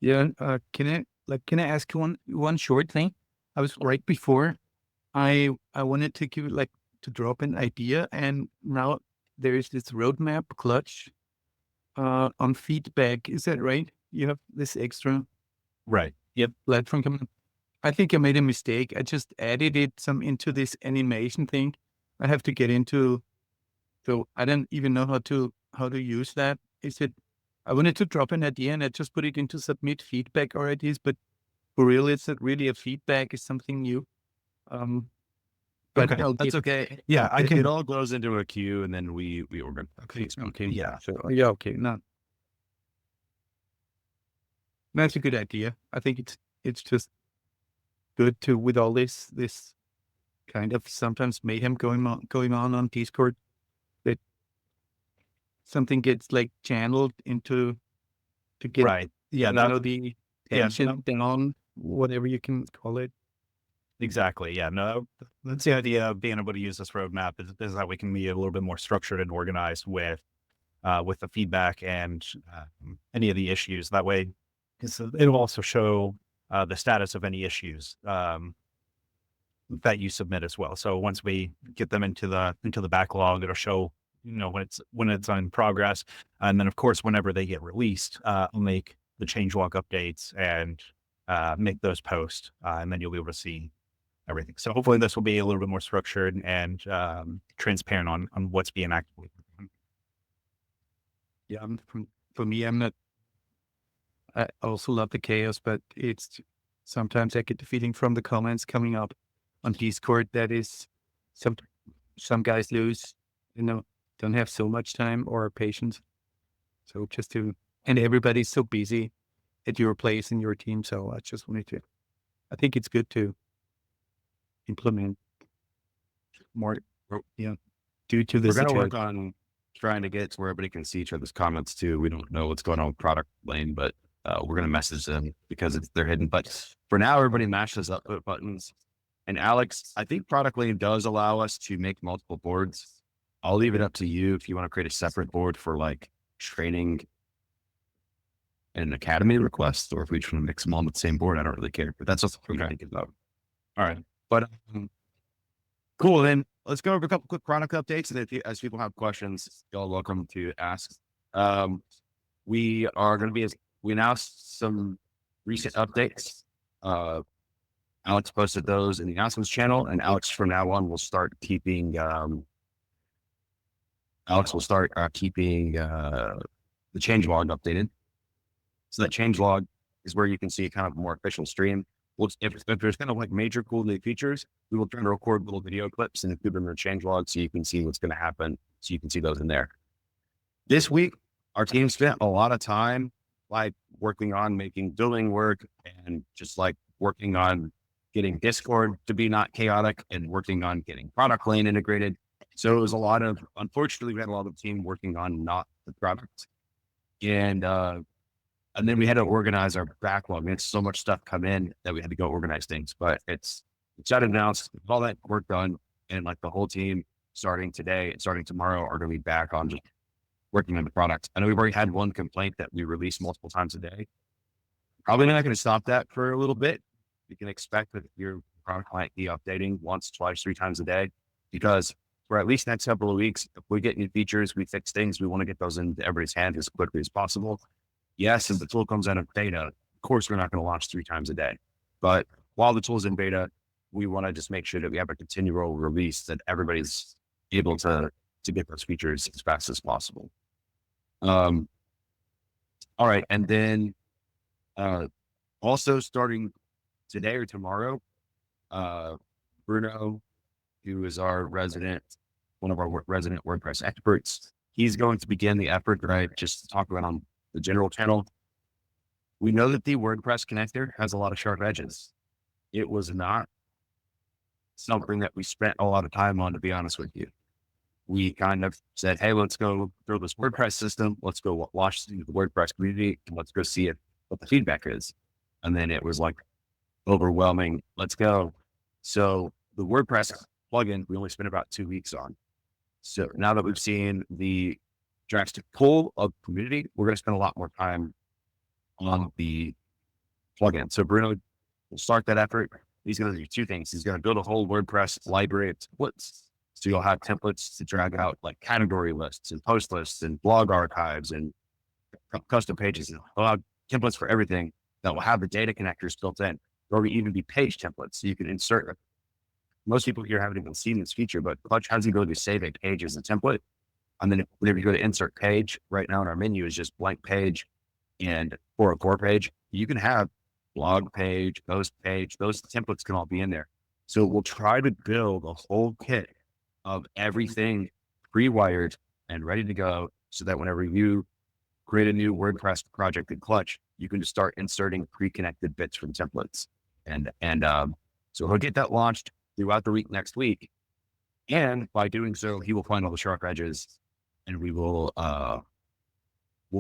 Yeah. Can I ask you one short thing? I was right before I wanted to give to drop an idea, and now there is this roadmap clutch on feedback. Is that right? You have this extra Right. Yep. platform coming. I think I made a mistake. I just added it some into this animation thing. I have to get into. So I don't even know how to use that. Is it? I wanted to drop an idea and I just put it into submit feedback already, but for real, it's not really a feedback. It's something new. Um, but Okay. I'll That's get okay. Yeah, I it. can. It all goes into a queue, and then we organize. Okay. Okay. Yeah. So yeah. Okay. No, that's a good idea. I think it's just good to with all this kind of sometimes mayhem going on Discord that something gets like channeled into to get Right. Yeah. That. the Yeah. tension down, whatever you can call it. Exactly. Yeah. No, that's the idea of being able to use this roadmap is that we can be a little bit more structured and organized with the feedback and any of the issues. That way, it'll also show the status of any issues that you submit as well. So once we get them into the backlog, it'll show when it's in progress, and then of course whenever they get released, I'll make the changelog updates and make those posts, and then you'll be able to see everything. So hopefully this will be a little bit more structured and transparent on what's being actively done. Yeah, for me, I'm not. I also love the chaos, but it's sometimes I get the feeling from the comments coming up on Discord that is some some guys lose, you know, don't have so much time or patience. So just to and everybody's so busy at your place in your team. So I just wanted to. I think it's good to implement more. We're, Yeah, due to the we're going to situation. work on trying to get to where everybody can see each other's comments too. We don't know what's going on with product lane, but we're going to message them because they're hidden. But for now, everybody mashes up buttons. And Alex, I think product lane does allow us to make multiple boards. I'll leave it up to you if you want to create a separate board for like training and academy requests, or if we just want to mix them all on the same board. I don't really care, but that's what we're thinking about. All right. But cool. Then let's go over a couple quick product updates. And as people have questions, y'all are welcome to ask. We are going to we announced some recent updates. Alex posted those in the announcements channel, and Alex from now on will start keeping, keeping the change log updated. So that change log is where you can see kind of a more official stream. Well, if there's kind of like major cool new features, we will try to record little video clips and include them in the change log so you can see what's going to happen. So you can see those in there. This week, our team spent a lot of time like working on making building work and just like working on getting Discord to be not chaotic and working on getting product lane integrated. So it was unfortunately, we had a lot of team working on not the product. And then we had to organize our backlog. We had so much stuff come in that we had to go organize things, but it's got announced, all that work done. And like the whole team starting today and starting tomorrow are going to be back on just working on the product. I know we've already had one complaint that we release multiple times a day. Probably not going to stop that for a little bit. You can expect that your product might be updating once, twice, 3 times a day, because for at least next couple of weeks, if we get new features, we fix things, we want to get those into everybody's hands as quickly as possible. Yes, if the tool comes out of beta, of course, we're not going to launch 3 times a day. But while the tool's in beta, we want to just make sure that we have a continual release that everybody's able to get those features as fast as possible. All right. And then also starting today or tomorrow, Bruno, who is one of our resident WordPress experts, he's going to begin the effort, right? Just to talk about on the general channel. We know that the WordPress connector has a lot of sharp edges. It was not something that we spent a lot of time on, to be honest with you. We kind of said, hey, let's go through this WordPress system. Let's go watch the WordPress community and let's go see what the feedback is. And then it was like overwhelming. Let's go. So the WordPress plugin, we only spent about 2 weeks on. So now that we've seen the drastic pull of community, we're going to spend a lot more time on the plugin. So Bruno will start that effort. He's going to do two things. He's going to build a whole WordPress library of templates. So you'll have templates to drag out like category lists and post lists and blog archives and custom pages. He'll have templates for everything that will have the data connectors built in. There will even be page templates. So you can insert. Most people here haven't even seen this feature, but Clutch has the ability to save a page as a template. And then whenever you go to insert page, right now in our menu is just blank page. And for a core page, you can have blog page, those templates can all be in there. So we'll try to build a whole kit of everything pre-wired and ready to go so that whenever you create a new WordPress project in Clutch, you can just start inserting pre-connected bits from templates. So he'll get that launched throughout the week next week. And by doing so, he will find all the sharp edges and we'll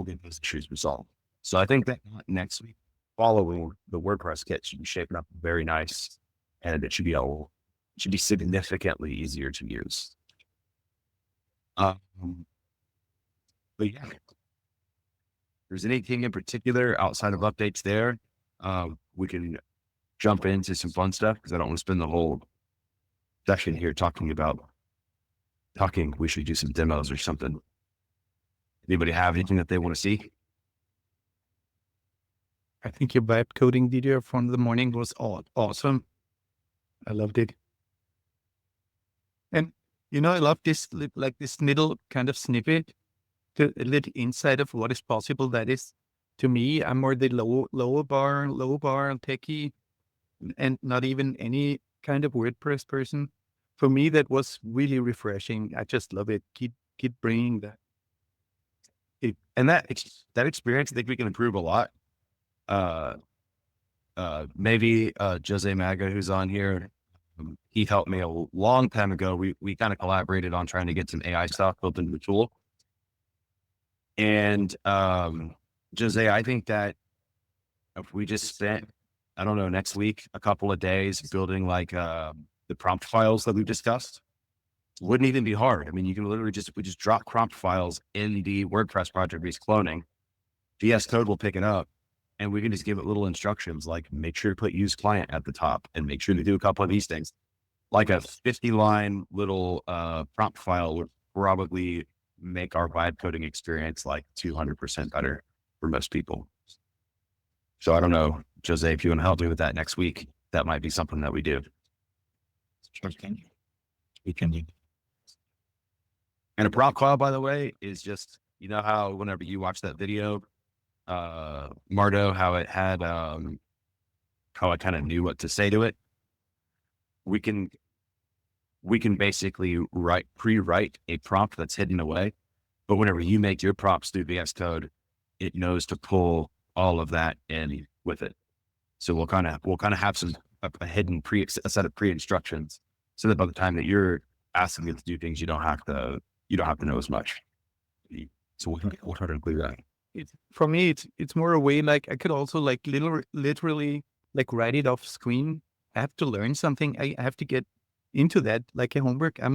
get those issues resolved. So I think that next week, following the WordPress kit should be shaping up very nice, and it should be significantly easier to use. But yeah, if there's anything in particular outside of updates there, we can jump into some fun stuff because I don't want to spend the whole session here talking. We should do some demos or something. Anybody have anything that they want to see? I think your vibe coding video from the morning was awesome. I loved it. And, I love this, like this little kind of snippet, a little insight of what is possible. That is, to me, I'm more the lower bar techie and not even any kind of WordPress person. For me, that was really refreshing. I just love it. Keep bringing that. And that experience, I think we can improve a lot. Maybe Jose Maga, who's on here, he helped me a long time ago. We kind of collaborated on trying to get some AI stuff built into the tool. And Jose, I think that if we just spent, I don't know, next week, a couple of days building like the prompt files that we've discussed, wouldn't even be hard. I mean, you can literally we just drop prompt files in the WordPress project he's cloning. VS Code will pick it up. And we can just give it little instructions like make sure to put use client at the top and make sure to do a couple of these things. Like a 50-line little prompt file would probably make our vibe coding experience like 200% better for most people. So I don't know, Jose, if you want to help me with that next week, that might be something that we do. Sure, we can do. And a prompt file, by the way, is just, how whenever you watch that video, Mardo, how it had, how I kind of knew what to say to it. We can basically pre-write a prompt that's hidden away, but whenever you make your prompts through VS Code, it knows to pull all of that in with it. So we'll kind of have a hidden a set of pre-instructions, so that by the time that you're asking it to do things, you don't have to know as much. So we'll try to include that. For me, it's more a way, like I could also like literally like write it off screen. I have to learn something. I have to get into that like a homework. I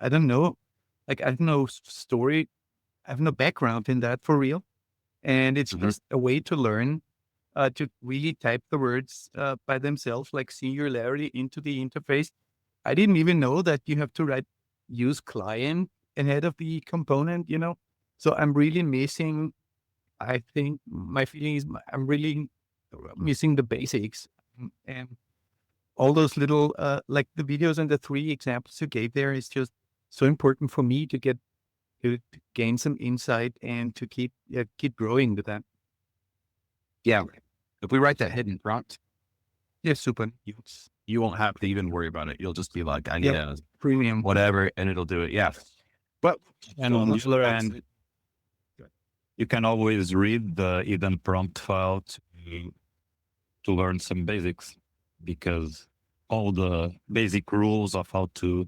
don't know. Like I have no story. I have no background in that for real. And it's just a way to learn to really type the words by themselves, like singularly into the interface. I didn't even know that you have to write use client ahead of the component, So I'm really missing. I think my feeling is I'm really missing the basics, and all those little, like the videos and the 3 examples you gave there is just so important for me to gain some insight and to keep growing with that. Yeah. If we write that hidden prompt, Yeah, super. you won't have to even worry about it. You'll just be like, I need a premium, whatever, and it'll do it. Yeah. But and on the other end, you can always read the hidden prompt file to learn some basics, because all the basic rules of how to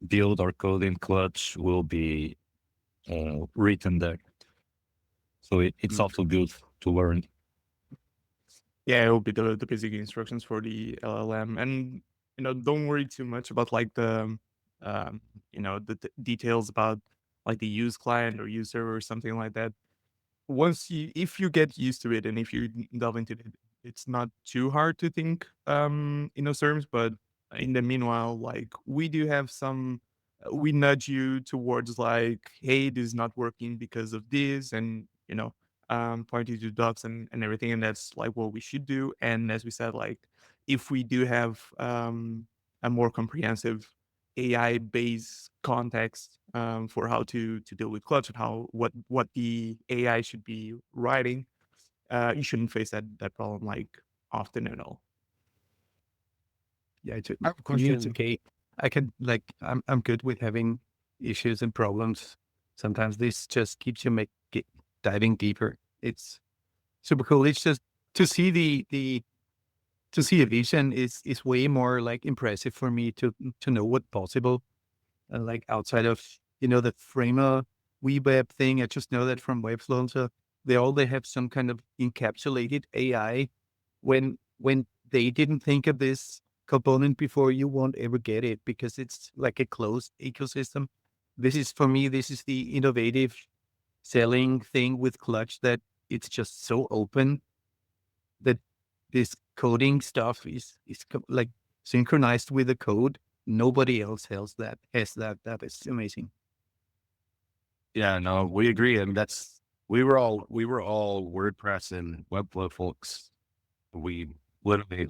build or code in Clutch will be written there. So it's also good to learn. Yeah, it will be the basic instructions for the LLM, and don't worry too much about like the details about like the use client or use server or something like that. If you get used to it and if you delve into it it's not too hard to think in those terms. But in the meanwhile, like we do have some, we nudge you towards like, hey, this is not working because of this, and point you to docs and everything, and that's like what we should do. And as we said, like if we do have a more comprehensive AI based context for how to deal with Clutch and what the AI should be writing, you shouldn't face that problem like often at all. Yeah, I have a for me, it's question. okay. I can like I'm good with having issues and problems. Sometimes this just keeps you diving deeper. It's super cool. It's just to see to see a vision is way more like impressive for me to know what's possible. Like outside of the Framer web thing, I just know that from Webflow. So they have some kind of encapsulated AI. When they didn't think of this component before, you won't ever get it because it's like a closed ecosystem. This is for me. This is the innovative selling thing with Clutch, that it's just so open that this coding stuff is like synchronized with the code. Nobody else has that. That is amazing. Yeah, no, we agree. And we were all WordPress and Webflow folks. We literally,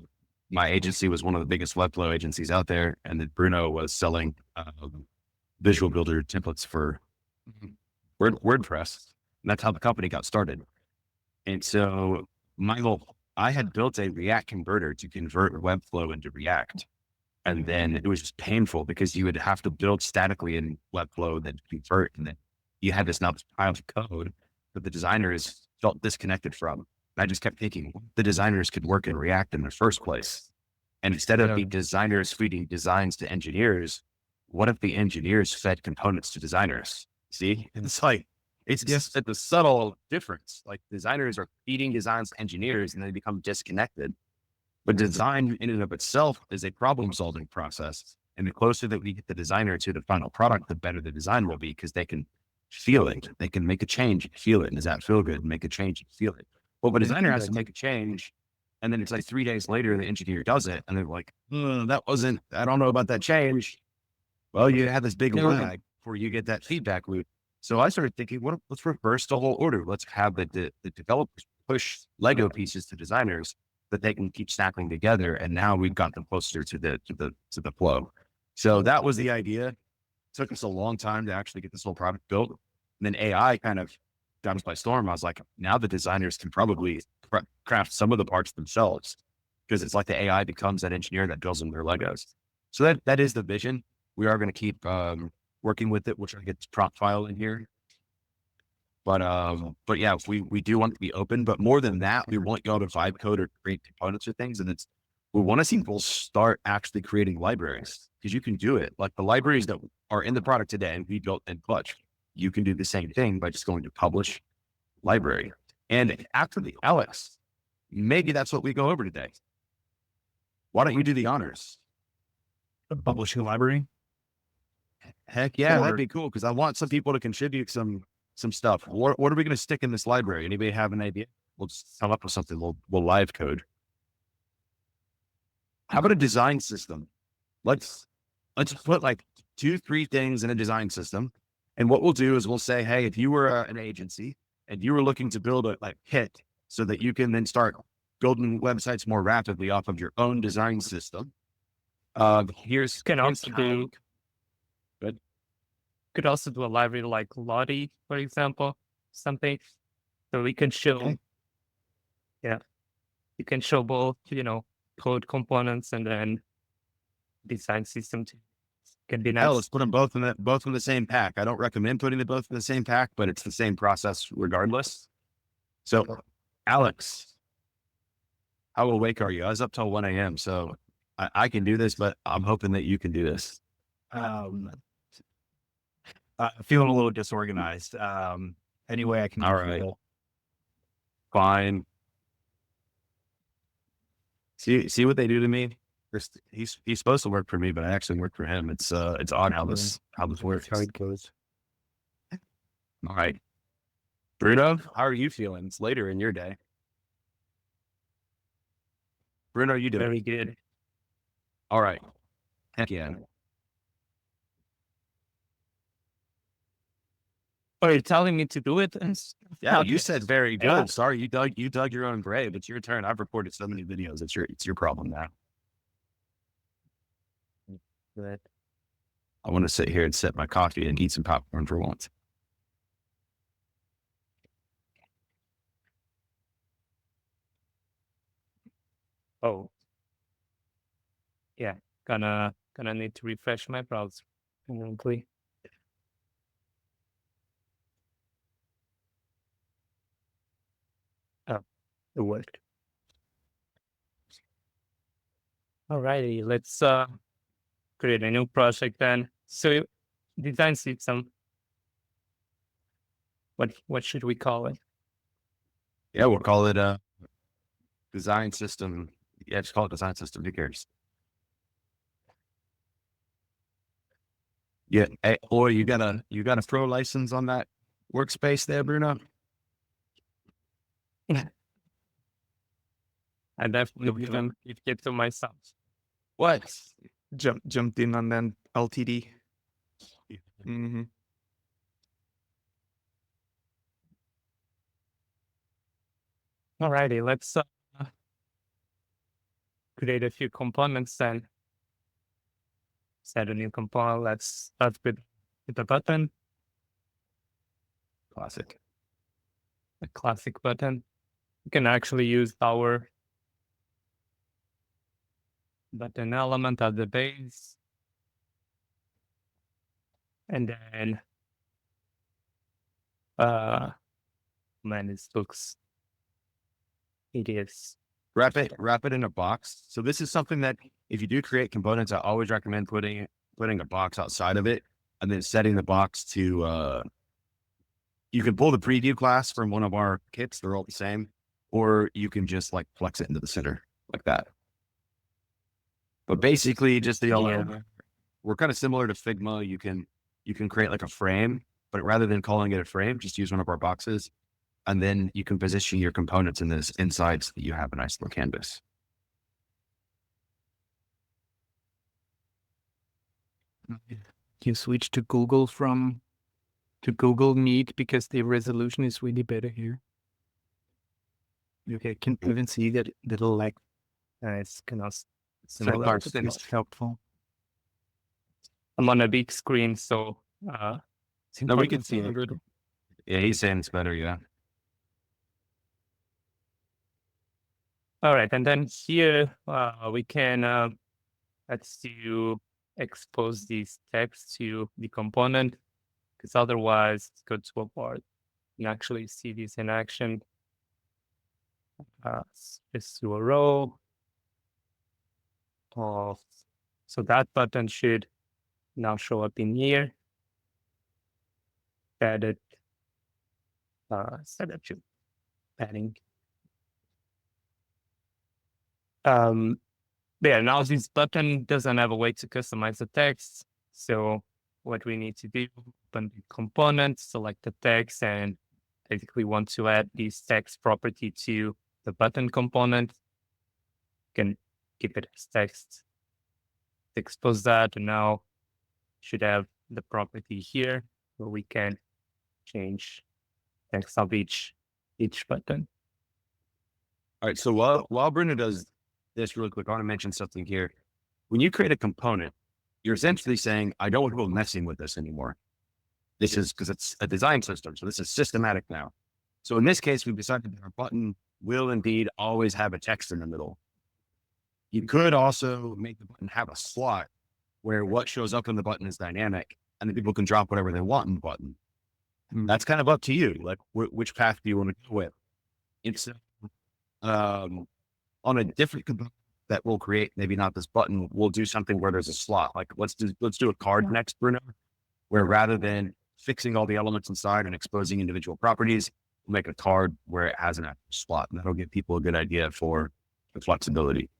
my agency was one of the biggest Webflow agencies out there, and then Bruno was selling visual builder templates for WordPress. And that's how the company got started. And so I had built a React converter to convert Webflow into React. And then it was just painful because you would have to build statically in Webflow, then convert, and then you had this pile of code that the designers felt disconnected from. And I just kept thinking, the designers could work in React in the first place. And instead of the designers feeding designs to engineers, what if the engineers fed components to designers? See, it's like, it's just a subtle difference. Like designers are feeding designs to engineers and they become disconnected. But design in and of itself is a problem solving process. And the closer that we get the designer to the final product, the better the design will be, because they can feel it. They can make a change and feel it. And does that feel good? Make a change and feel it. Well, the designer has to make a change. And then it's like 3 days later, the engineer does it. And they're like, I don't know about that change. Well, you have this big lag before you get that feedback loop. So I started thinking, let's reverse the whole order. Let's have the developers push Lego pieces to designers that they can keep stacking together. And now we've got them closer to the flow. So that was the idea. It took us a long time to actually get this whole product built. And then AI kind of got us by storm. I was like, now the designers can probably craft some of the parts themselves, because it's like the AI becomes that engineer that builds them their Legos. So that is the vision. We are going to keep working with it. We'll try to get the prompt file in here. But yeah, we do want to be open, but more than that, we want y'all to vibe code or create components or things. And we want to see people start actually creating libraries, because you can do it. Like the libraries that are in the product today and we built in Clutch, you can do the same thing by just going to publish library. And actually, Alex, maybe that's what we go over today. Why don't you do the honors? Publishing library. Heck yeah, that'd be cool, because I want some people to contribute some stuff. What are we going to stick in this library? Anybody have an idea? We'll just come up with something. We'll live code. How about a design system? Let's put like 2-3 things in a design system. And what we'll do is we'll say, hey, if you were an agency and you were looking to build a kit so that you can then start building websites more rapidly off of your own design system. Here's Could also do a library like Lottie, for example, something. So we can show, you can show both, code components and then design system too. Can be nice. Hell, let's put them both in the same pack. I don't recommend putting them both in the same pack, but it's the same process regardless. So, Alex, how awake are you? I was up till 1 a.m. So I can do this, but I'm hoping that you can do this. Feeling a little disorganized. Anyway, I can. All right. Fine. See what they do to me? He's supposed to work for me, but I actually work for him. It's odd how this works. How it goes. All right. Bruno, how are you feeling? It's later in your day. Bruno, you do it. Very good. All right. Heck yeah. Are you telling me to do it? Yeah, Okay. you said very good. Yeah. Sorry, you dug your own grave. It's your turn. I've recorded so many videos. It's your problem now. Good. I want to sit here and sip my coffee and eat some popcorn for once. Oh, yeah. Gonna need to refresh my browser. Quickly. Oh, it worked. Alrighty, let's create a new project then. So design system. What should we call it? Yeah, we'll call it a design system. Yeah, just call it design system. Who cares? Yeah, or you got a pro license on that workspace there, Bruno? I definitely didn't get to myself. What? Jumped in on that LTD. Mm-hmm. Alrighty, let's create a few components then. Set a new component. Let's start with the button, Classic. a classic button. You can actually use our button element at the base. And then man, this looks hideous. Wrap it in a box. So this is something that if you do create components, I always recommend putting a box outside of it and then setting the box to you can pull the preview class from one of our kits, they're all the same, or you can just like flex it into the center like that. But basically just we're kind of similar to Figma. You can create like a frame, but rather than calling it a frame, just use one of our boxes. And then you can position your components in this inside so that you have a nice little canvas. You switch to Google to Google Meet because the resolution is really better here. Okay, can even see that little like It's kind of similar. similar. It's helpful. I'm on a big screen, so No, we can see it. Yeah, he's saying it's better. Yeah. all right, and then here we can let's do expose these text to the component, because otherwise it's good to avoid and actually see this in action. Just do a row. So that button should now show up in here. Add it, set up to padding. Yeah, now this button doesn't have a way to customize the text. So what we need to do, open the component, select the text, and basically want to add this text property to the button component. You can keep it as text. Expose that, and now should have the property here where we can change text of each button. All right. So while Bruno does this really quick, I want to mention something here. When you create a component, you're essentially saying, I don't want people messing with this anymore. This is because it's a design system. So this is systematic now. So in this case, we've decided that our button will indeed always have a text in the middle. You could also make the button have a slot where what shows up in the button is dynamic and then people can drop whatever they want in the button. That's kind of up to you. Like which path do you want to go with? It's on a different component that we'll create, maybe not this button, we'll do something where there's a slot. Like let's do a card next, Bruno, where rather than fixing all the elements inside and exposing individual properties, we'll make a card where it has an actual slot. And that'll give people a good idea for the flexibility.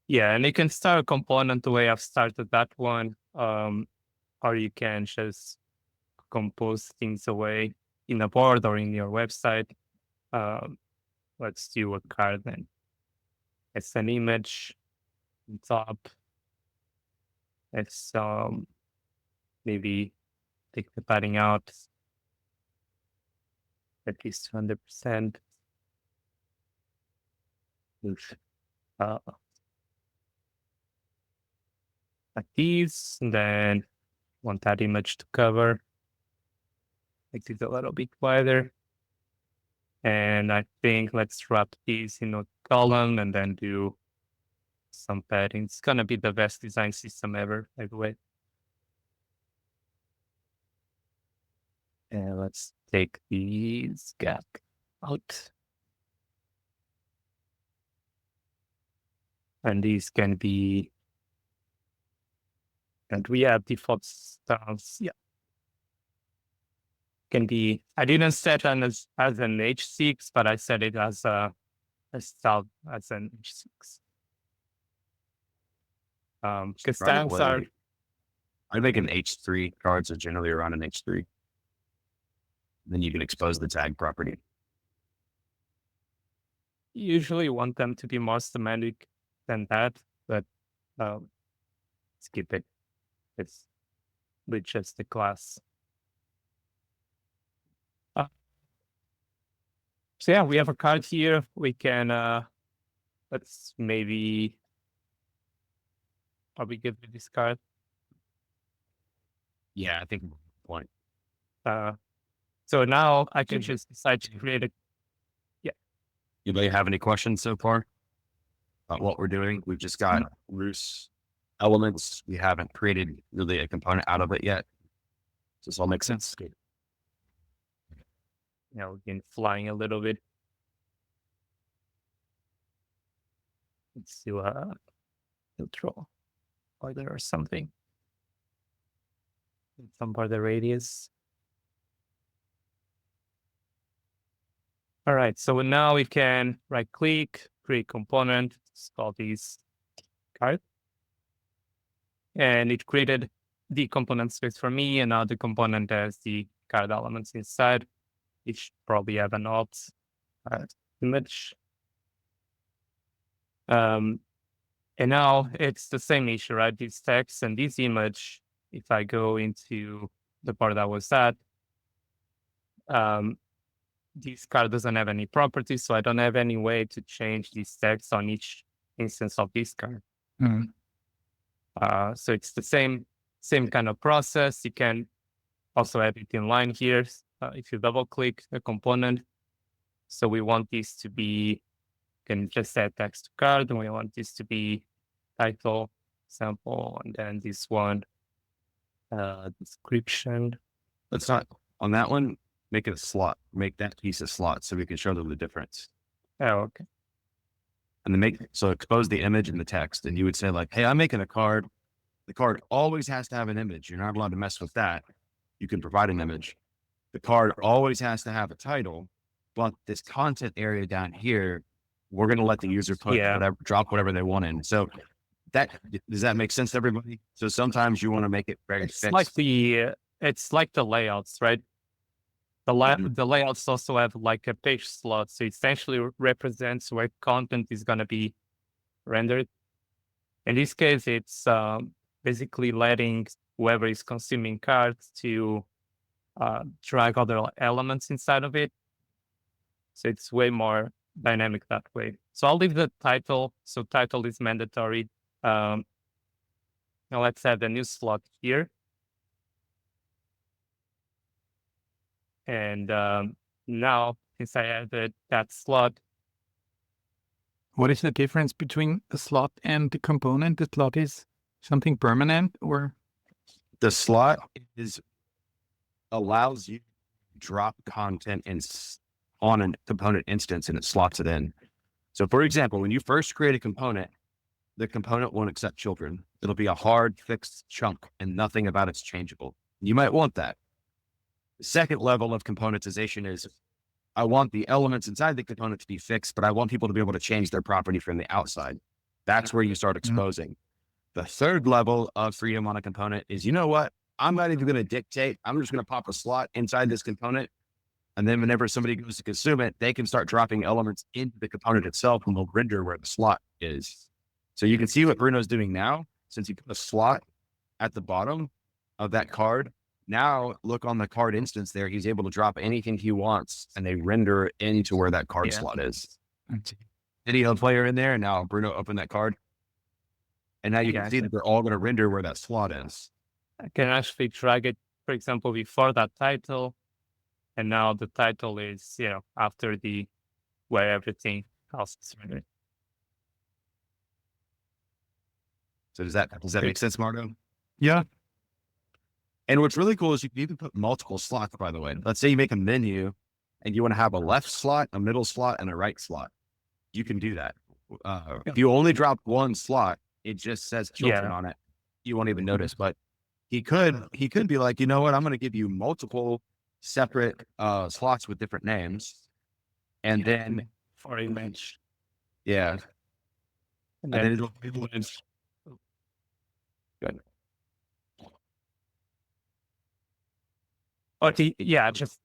Yeah, and you can start a component the way I've started that one, or you can just compose things away in a board or in your website. Let's do a card then. It's an image on top. It's maybe take the padding out at least 100%. Uh, like these, and then want that image to cover. Make it a little bit wider. And I think let's wrap these in a column and then do some padding. It's gonna be the best design system ever, by the way. And let's take these gap out. And these can be, and we have default styles. Yeah. Can be, I didn't set it as an H6, but I set it as a style as an H6. Because styles are, I'd make an H3. Cards are generally around an H3. Then you can expose the tag property. usually want them to be more semantic than that, but skip it. It's just the class. So yeah, we have a card here. We can let's maybe probably give it this card. Yeah, I think point. So now I can just decide to create a. Anybody have any questions so far about what we're doing? We've just got loose elements. We haven't created really a component out of it yet. Does this all make sense? Now again, flying a little bit. Let's do a filter order or something. Some part of the radius. All right, so now we can right click, create component, let's call this card. And it created the component space for me, and now the component has the card elements inside. It should probably have an alt image. And now it's the same issue, right? This text and this image, if I go into the part that was at, this card doesn't have any properties, so I don't have any way to change this text on each instance of this card. So it's the same kind of process. You can also add it in line here. If you double click a component, so we want this to be, can just add text to card, and we want this to be title, sample, and then this one, description. Let's not, on that one, make it a slot. Make that piece a slot so we can show them the difference. Oh, okay. And then so expose the image and the text. And you would say like, hey, I'm making a card. The card always has to have an image. You're not allowed to mess with that. You can provide an image. The card always has to have a title, but this content area down here, we're going to let the user put whatever, drop whatever they want in. So does that make sense to everybody? So sometimes you want to make it very it's fixed. It's like the layouts, right? The layouts also have like a page slot, so it essentially represents where content is going to be rendered. In this case, it's basically letting whoever is consuming cards to drag other elements inside of it. So it's way more dynamic that way. So I'll leave the title. So title is mandatory. Now let's add a new slot here. And now, since I added that slot. What is the difference between a slot and the component? The slot is something permanent, or? The slot allows you to drop content on a component instance and it slots it in. So for example, when you first create a component, the component won't accept children. It'll be a hard fixed chunk and nothing about it's changeable. You might want that. The second level of componentization is I want the elements inside the component to be fixed, but I want people to be able to change their property from the outside. That's where you start exposing. The third level of freedom on a component is, you know what? I'm not even going to dictate. I'm just going to pop a slot inside this component And then whenever somebody goes to consume it, they can start dropping elements into the component itself and they'll render where the slot is. So you can see what Bruno's doing now, since he put a slot at the bottom of that card. Now look on the card instance there, he's able to drop anything he wants and they render into where that card slot is. Video player in there. And now Bruno opened that card. And now you can see that they're all going to render where that slot is. I can actually drag it, for example, before that title. And now the title is, after where everything else is rendered. So does that make sense, Margo? Yeah. And what's really cool is you can even put multiple slots, by the way. Let's say you make a menu and you want to have a left slot, a middle slot, and a right slot. You can do that. If you only drop one slot, it just says children on it. You won't even notice, but he could be like, you know what? I'm going to give you multiple separate slots with different names. And then for image. Yeah. And then then it'll good. Or just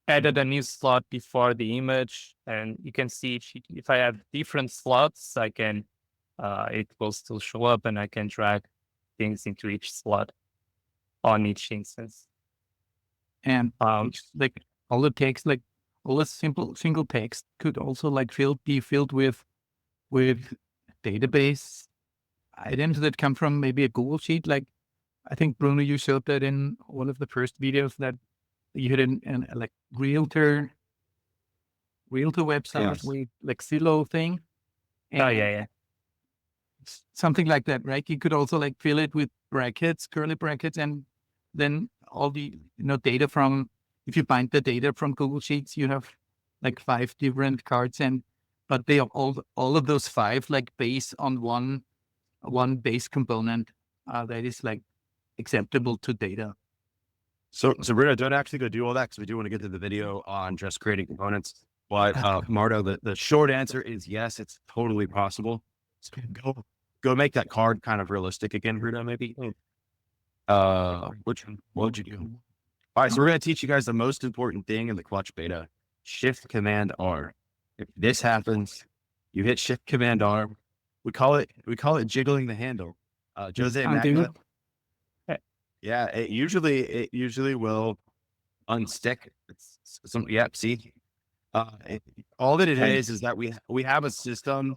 added a new slot before the image, and you can see if I have different slots, I can it will still show up, and I can drag things into each slot on each instance. And like all the text, like all the single text could also like be filled with database items that come from maybe a Google sheet. Like I think Bruno, you showed that in one of the first videos that you had in like realtor website with like Zillow thing. And something like that, right? You could also like fill it with brackets, curly brackets, and then all the data from, if you bind the data from Google Sheets, you have like 5 different cards, but they are all of those 5 like based on one base component that is like acceptable to data. So Bruno, don't actually go do all that because we do want to get to the video on just creating components. But Marto, the short answer is yes, it's totally possible. So go make that card kind of realistic again, Bruno, maybe. What would you do? All right, so we're going to teach you guys the most important thing in the Clutch beta: Shift Command R. If this happens, you hit Shift Command R. We call it jiggling the handle. Jose Magna. Yeah, it usually will unstick. See, all that it is that we have a system.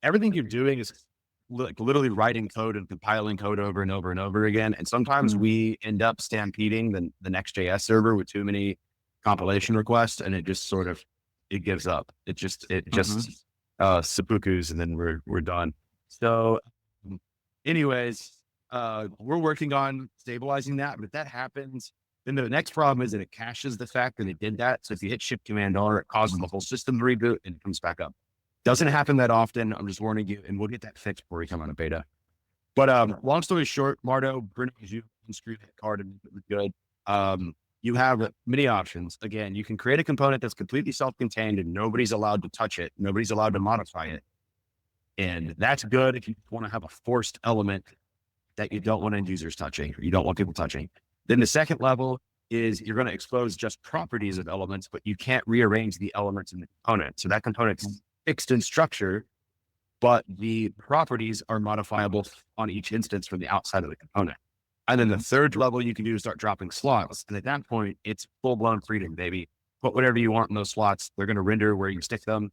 Everything you're doing is like literally writing code and compiling code over and over and over again. And sometimes we end up stampeding the Next.js server with too many compilation requests, and it just sort of gives up. It just seppukus, and then we're done. So, anyways. We're working on stabilizing that, but if that happens, then the next problem is that it caches the fact that it did that. So if you hit Shift Command R, it causes the whole system to reboot and it comes back up. Doesn't happen that often. I'm just warning you, and we'll get that fixed before we come on a beta. But long story short, Marto, Bruno, you unscrew that card and it was good. You have many options. Again, you can create a component that's completely self-contained and nobody's allowed to touch it. Nobody's allowed to modify it. And that's good if you want to have a forced element that you don't want end users touching, or you don't want people touching. Then the second level is you're going to expose just properties of elements, but you can't rearrange the elements in the component. So that component's fixed in structure, but the properties are modifiable on each instance from the outside of the component. And then the third level you can do is start dropping slots. And at that point, it's full-blown freedom, baby. Put whatever you want in those slots. They're going to render where you stick them.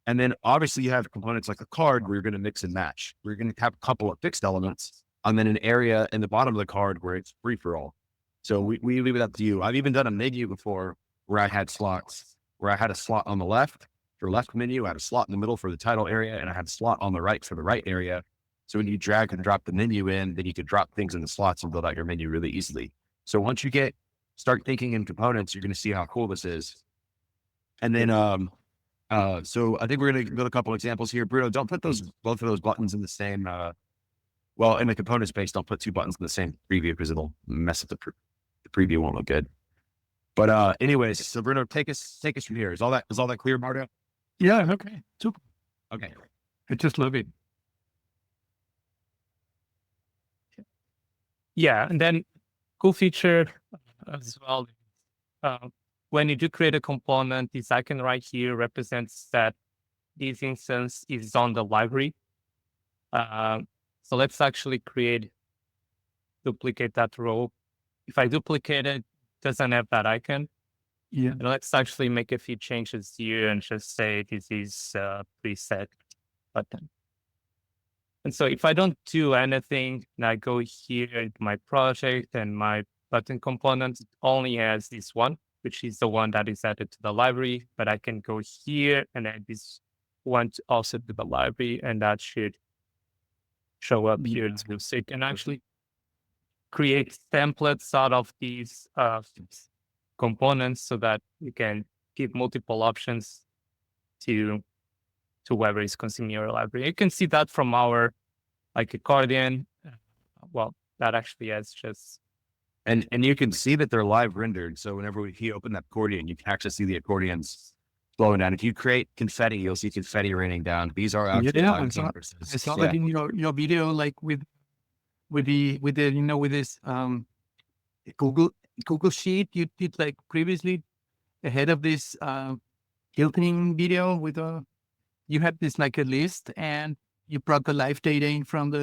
And then obviously you have components like a card where you're going to mix and match. We're going to have a couple of fixed elements, and then an area in the bottom of the card where it's free for all. So we leave it up to you. I've even done a menu before where I had slots, where I had a slot on the left for left menu, I had a slot in the middle for the title area, and I had a slot on the right for the right area. So when you drag and drop the menu in, then you could drop things in the slots and build out your menu really easily. So once you start thinking in components, you're going to see how cool this is. And then, so I think we're going to build a couple examples here. Bruno, don't put both of those buttons in the same, in the component space, don't put 2 buttons in the same preview because it'll mess up the preview, won't look good. But anyways, so Bruno, take us from here. Is all that clear, Marto? Yeah. Okay. Super. Okay. I just love it. Yeah, and then cool feature as well. when you do create a component, this icon right here represents that this instance is on the library. So let's actually duplicate that row. If I duplicate it, it doesn't have that icon. Yeah. And let's actually make a few changes here and just say this is a preset button. And so if I don't do anything and I go here into my project and my button component, it only has this one, which is the one that is added to the library. But I can go here and add this one also to the library, and that should show up here too. So you can actually create templates out of these components so that you can give multiple options to whoever is consuming your library. You can see that from our accordion. Well, that actually has just And you can see that they're live rendered. So whenever he opened that accordion, you can actually see the accordions flowing down. If you create confetti, you'll see confetti raining down. These are actually Yeah, live I saw canvases. that in your video, like with this Google Sheet you did like previously ahead of this Hilton video with you had this like a list, and you brought the live data in from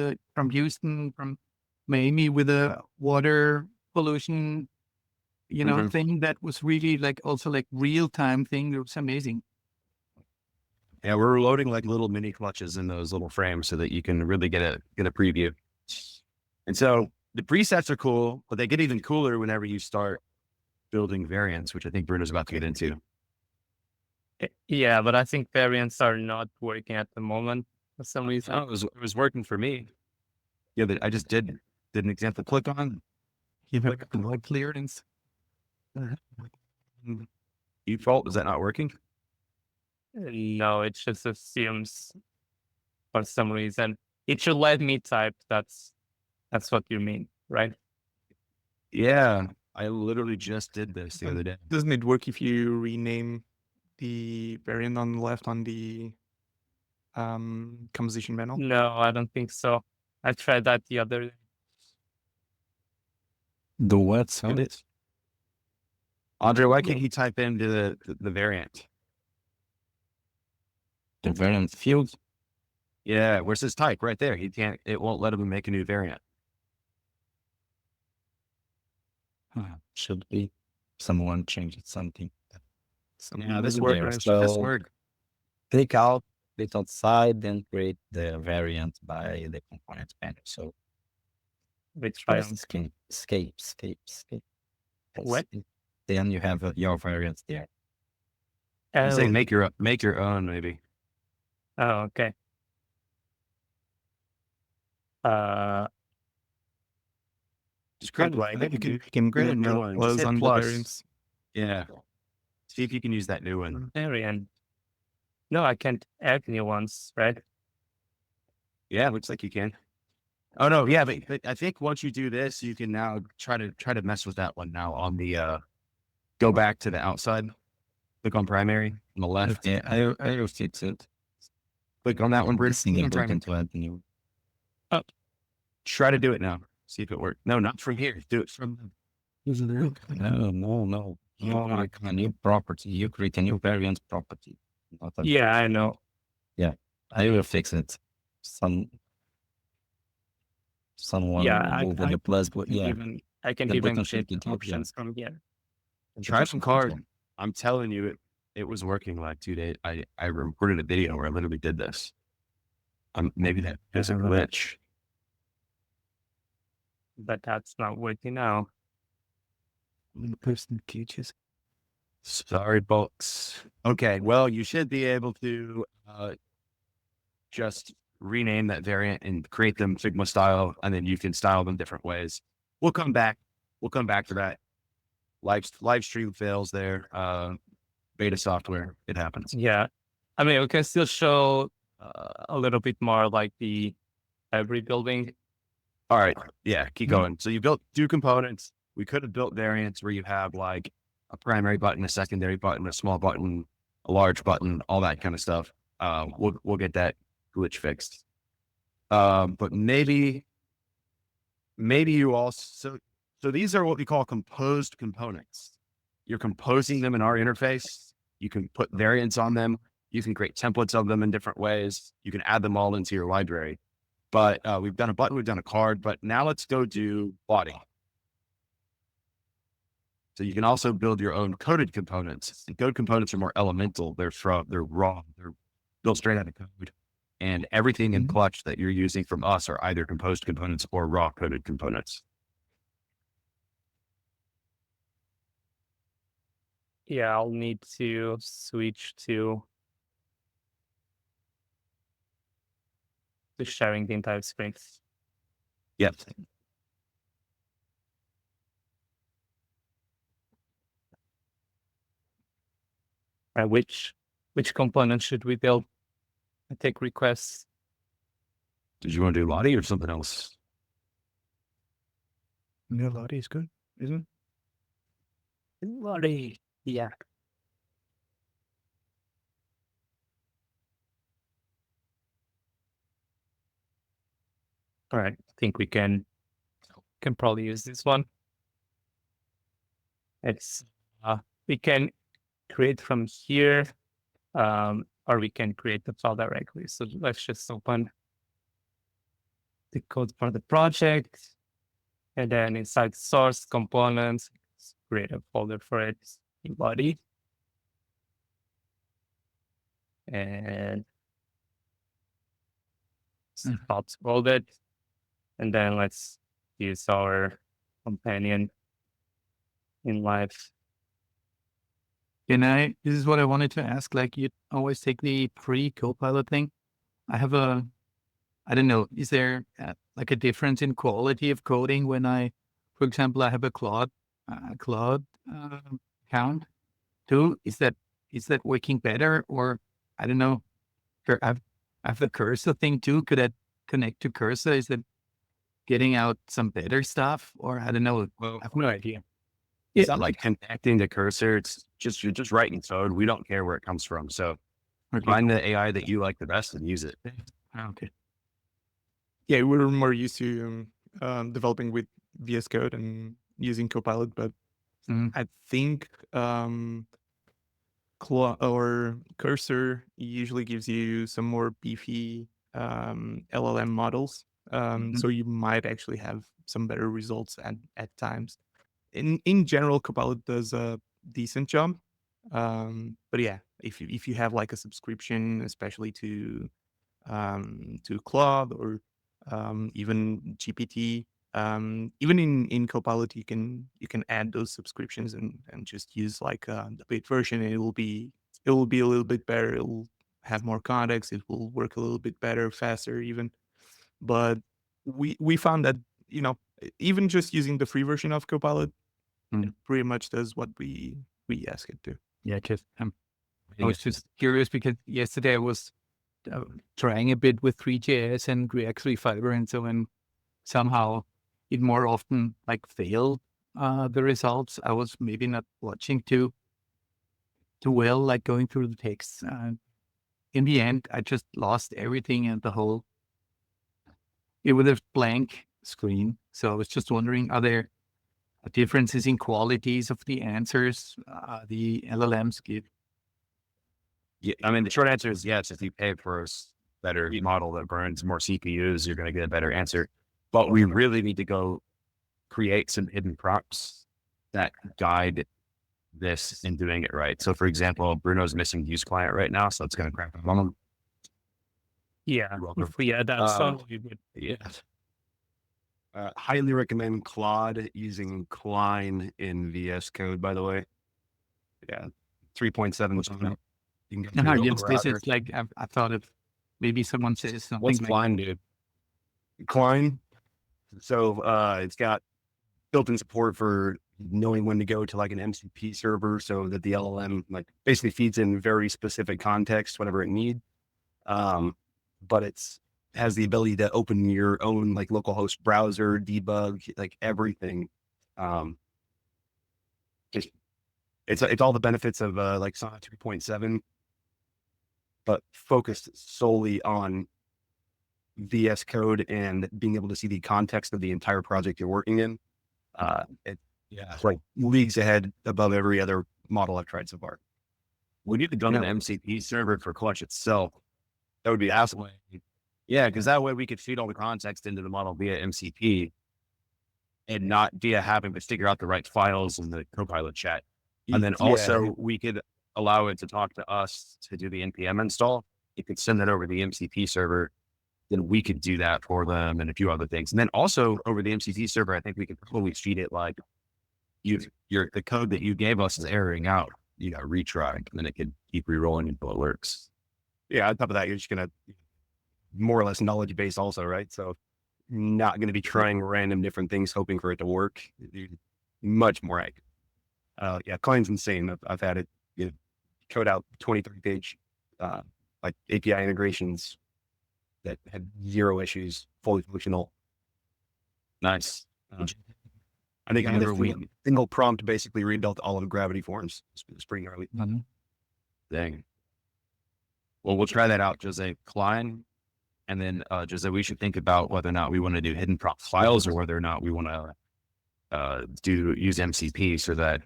Houston, from Miami, with a water pollution, thing that was really like also like real time thing. It was amazing. Yeah, we're loading like little mini clutches in those little frames so that you can really get a preview. And so the presets are cool, but they get even cooler whenever you start building variants, which I think Bruno's about to get into. Yeah, but I think variants are not working at the moment for some reason. Oh, it was working for me. Yeah, I just did an example. Click on You have the live clearance. default. Is that not working? No, it just assumes for some reason. It should let me type. That's what you mean, right? Yeah, I literally just did this the other day. Doesn't it work if you rename the variant on the left on the composition panel? No, I don't think so. I tried that the other day. The what? Sound it? Andre, why can't he type into the variant? The variant field? Yeah, where's his type? Right there. It won't let him make a new variant. Should be someone changed something. Yeah, this work. works. So This work. click outside, then create the variant by the component panel. So We try on escape. What? Then you have your variants there. I'm saying Oh, make your own, maybe. okay. Just create I think you can create a new one. Just Was hit on the plus. variants. Yeah. See if you can use that new one. Variant. No, I can't add new ones, right? Yeah, looks like you can. Oh no, yeah, but I think once you do this, you can now try to mess with that one now on the go back to the outside. Click on primary on the left. Yeah, I will fix it. Click on that one, Bruce. Single button to add new. Try to do it now. See if it works. No, not from here. Do it from No. Like a new property. You create a new variant property. Not a, Yeah, I know. I will fix it. Someone Yeah, move the plus, but yeah. I can The even button should change get up, yeah. options from here. try some card. I'm telling you, it was working like 2 days. I recorded a video where I literally did this. Maybe that is a glitch. But that's not working now. Person cages. Sorry, folks. Okay, well, you should be able to just rename that variant and create them Figma style, and then you can style them different ways. We'll come back. We'll come back to that. Live stream fails there. Beta software, it happens. Yeah. I mean, we can still show a little bit more like the every building. All right. Yeah, keep going. So you built 2 components. We could have built variants where you have like a primary button, a secondary button, a small button, a large button, all that kind of stuff. We'll get that glitch fixed. But maybe you also, so these are what we call composed components. you're composing them in our interface. You can put variants on them. You can create templates of them in different ways. You can add them all into your library. But we've done a button, we've done a card, but now let's go do body. So you can also build your own coded components. And code components are more elemental. They're raw. They're built straight out of code. And everything in Clutch that you're using from us are either composed components or raw coded components. Yeah, I'll need to switch to sharing the entire screen. Yep. Which component should we build? I take requests. Did you want to do Lottie or something else? No, Lottie is good, isn't it? Lottie. Yeah. All right. I think we can probably use this one. It's we can create from here, or we can create the file directly. So let's just open the code for the project, and then inside source components, create a folder for it in body, and let's hold it, and then let's use our companion in live. This is what I wanted to ask, like you always take the free Copilot thing. I don't know, is there like a difference in quality of coding when for example, I have a Claude account too? Is that working better, or I don't know, I have the Cursor thing too. Could I connect to Cursor? Is it getting out some better stuff, or I don't know. Well, I have no idea. It's not like connecting to Cursor. It's just, you're just writing code. We don't care where it comes from. So find the AI that you like the best and use it. Okay. Yeah, we're more used to developing with VS Code and using Copilot, but I think or Cursor usually gives you some more beefy LLM models. So you might actually have some better results at times. In general, Copilot does a decent job. But yeah, if you have like a subscription, especially to Claude or even GPT, even in Copilot, you can add those subscriptions and just use like the paid version, and it will be a little bit better. It will have more context. It will work a little bit better, faster even. But we found that, even just using the free version of Copilot, it pretty much does what we ask it to. Yeah, because I was just curious because yesterday I was trying a bit with 3JS and React 3 Fiber and so, and somehow it more often like failed the results. I was maybe not watching too well, like going through the text. In the end, I just lost everything and it was a blank screen. So I was just wondering, are there differences in qualities of the answers the LLMs give? Yeah, I mean, the short answer is yes. If you pay for a better model that burns more CPUs, you're going to get a better answer. But we really need to go create some hidden prompts that guide this in doing it right. So, for example, Bruno's missing use client right now, so it's going to crack on him. Yeah, if we add that song, we would. Yeah. Highly recommend Claude using Klein in VS Code, by the way. Yeah, 3.7. You can go Yes, this is like, I thought of maybe someone says something. What's like, Klein, dude? Klein. So it's got built-in support for knowing when to go to like an MCP server, so that the LLM like basically feeds in very specific context whenever it needs. But it's has the ability to open your own like localhost browser, debug, like everything. It's all the benefits of like Sonnet 2.7, but focused solely on VS Code and being able to see the context of the entire project you're working in. Yeah. It's like leagues ahead above every other model I've tried so far. We need to go to an MCP server for Clutch itself. That would be awesome. Yeah, because that way we could feed all the context into the model via MCP and not via having to figure out the right files in the Copilot chat. And then also we could allow it to talk to us to do the NPM install. It could send that over the MCP server. Then we could do that for them and a few other things. And then also over the MCP server, I think we could probably feed it like the code that you gave us is erroring out. You got retry, and then it could keep re-rolling until it works. Yeah, on top of that, you're just going to more or less knowledge base also, right? So not going to be trying random different things, hoping for it to work. Much more accurate. Yeah, Klein's insane. I've had it code out 20, 30 page, like API integrations that had zero issues, fully functional. Nice. I think I had a single prompt basically rebuilt all of Gravity Forms. It's pretty early. Dang. Well, we'll try that out, Jose. Klein. And then, Jose, we should think about whether or not we want to do hidden prompt files or whether or not we want to use MCP so that,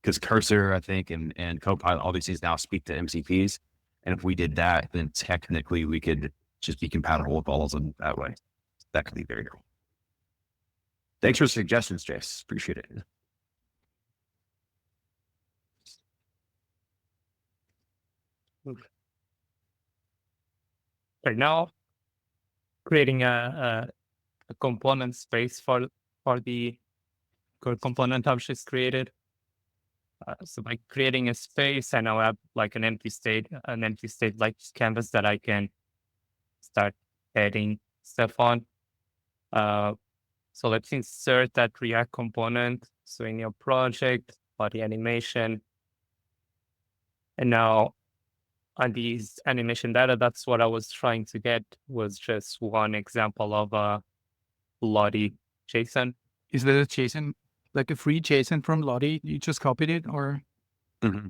because Cursor, I think, and Copilot, all these things now speak to MCPs. And if we did that, then technically we could just be compatible with all of them that way. That could be very cool. Thanks for the suggestions, Jace. Appreciate it. Right now, creating a component space for the code component I've just created. So by creating a space, I now have like an empty state like canvas that I can start adding stuff on. So let's insert that React component. So in your project, body animation. And now on these animation data, that's what I was trying to get, was just one example of a Lottie JSON. Is that a JSON, like a free JSON from Lottie? You just copied it, or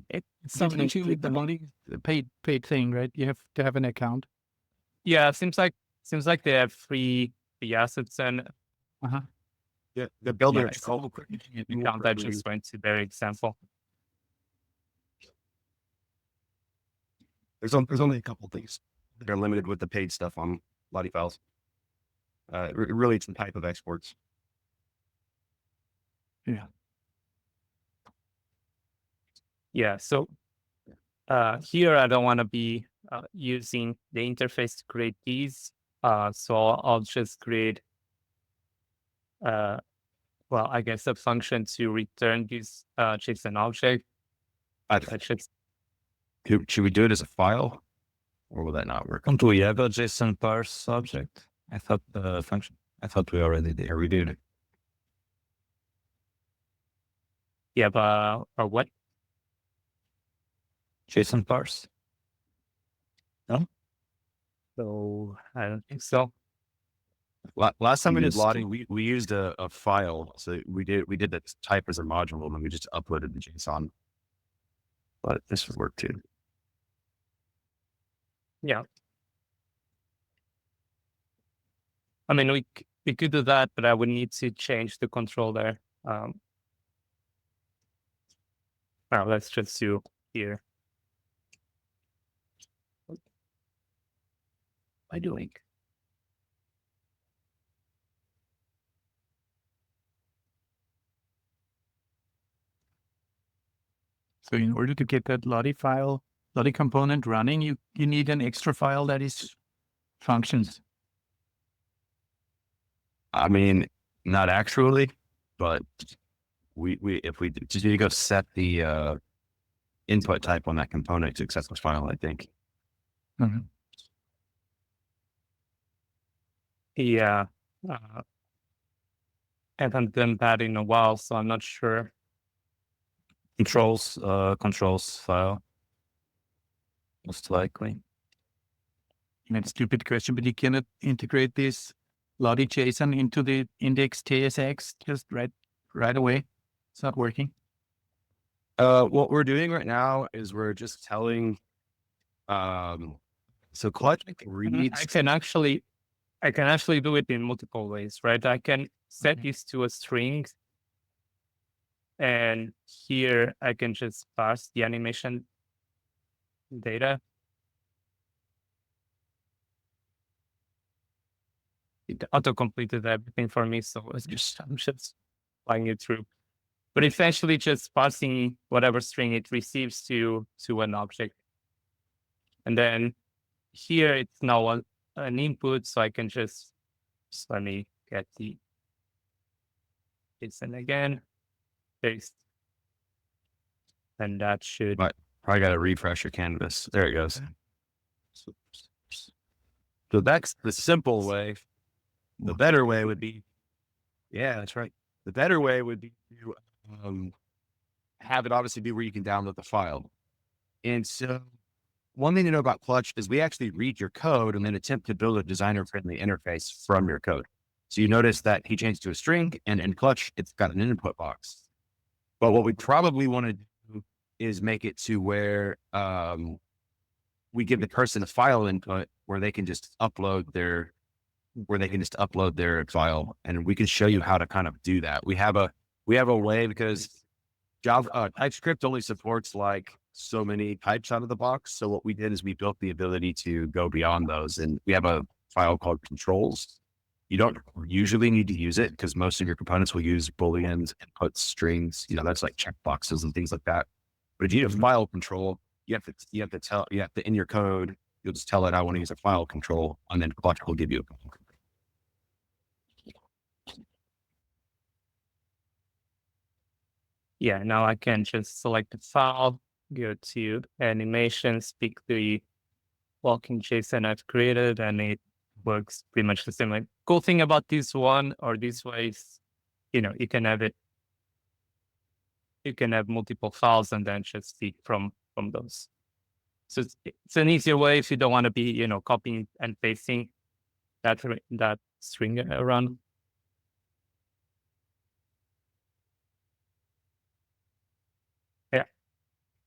it's something to with the Lottie paid thing, right? You have to have an account. Yeah, seems like they have free assets and Yeah, the builder account that just went to their example. There's only a couple things that are limited with the paid stuff on Lottie files. Really, it's the type of exports. Yeah. So here I don't want to be using the interface to create these. So I'll just create, well, I guess a function to return this JSON object. Should we do it as a file, or will that not work? Don't we have a JSON parse object? I thought the function. I thought we already did. We did. Yeah, but or what? JSON parse. No. So I don't think so. Last time we did Lottie, we used a file. So we did that type as a module, and we just uploaded the JSON. But this would work too. Yeah. I mean, we could do that, but I would need to change the control there. Now let's just do here. What am I doing? So in order to get that Lottie component running, you need an extra file that is functions. I mean, not actually, but if we just need to go set the input type on that component to accept this file, I think. Yeah. I haven't done that in a while, so I'm not sure. Controls file. Most likely. That's a stupid question, but you cannot integrate this Lottie JSON into the index TSX just right away. It's not working. What we're doing right now is we're just telling. So Clutch reads. I can actually do it in multiple ways, right? I can set this to a string, And here I can just pass the animation data. It auto-completed everything for me, so I'm just flying it through. But essentially just passing whatever string it receives to an object. And then here it's now an input, so I can just let me get the JSON again, paste, and that should. Right. Probably got to refresh your canvas. There it goes. So that's the simple way. The better way would be, yeah, that's right. The better way would be to have it obviously be where you can download the file. And so one thing to know about Clutch is we actually read your code and then attempt to build a designer-friendly interface from your code. So you notice that he changed to a string, and in Clutch, it's got an input box. But what we probably want to do is make it to where we give the person a file input where they can just upload their file, and we can show you how to kind of do that. We have a way, because TypeScript only supports like so many types out of the box. So what we did is we built the ability to go beyond those, and we have a file called controls. You don't usually need to use it because most of your components will use booleans, inputs, strings. That's like checkboxes and things like that. But if you have file control, you have to in your code, you'll just tell it, I want to use a file control, and then Clutch will give you a Yeah, now I can just select the file, go to animations, pick the walking JSON I've created, and it works pretty much the same. Like, cool thing about this one or this way is, you can have multiple files and then just pick from those. So it's an easier way if you don't want to be, copying and pasting that string around. Yeah.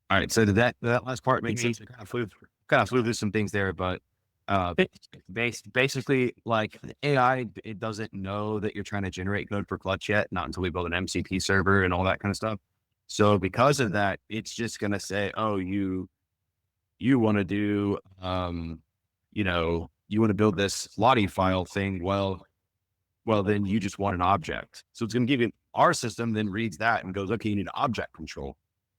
All right. So did that last part make sense? Kind of flew through some things there, but basically, like the AI, it doesn't know that you're trying to generate code for Clutch yet, not until we build an MCP server and all that kind of stuff. So because of that, it's just going to say, oh, you want to do, you want to build this Lottie file thing. Well, then you just want an object. So it's going to give you, our system then reads that and goes, okay, you need an object control,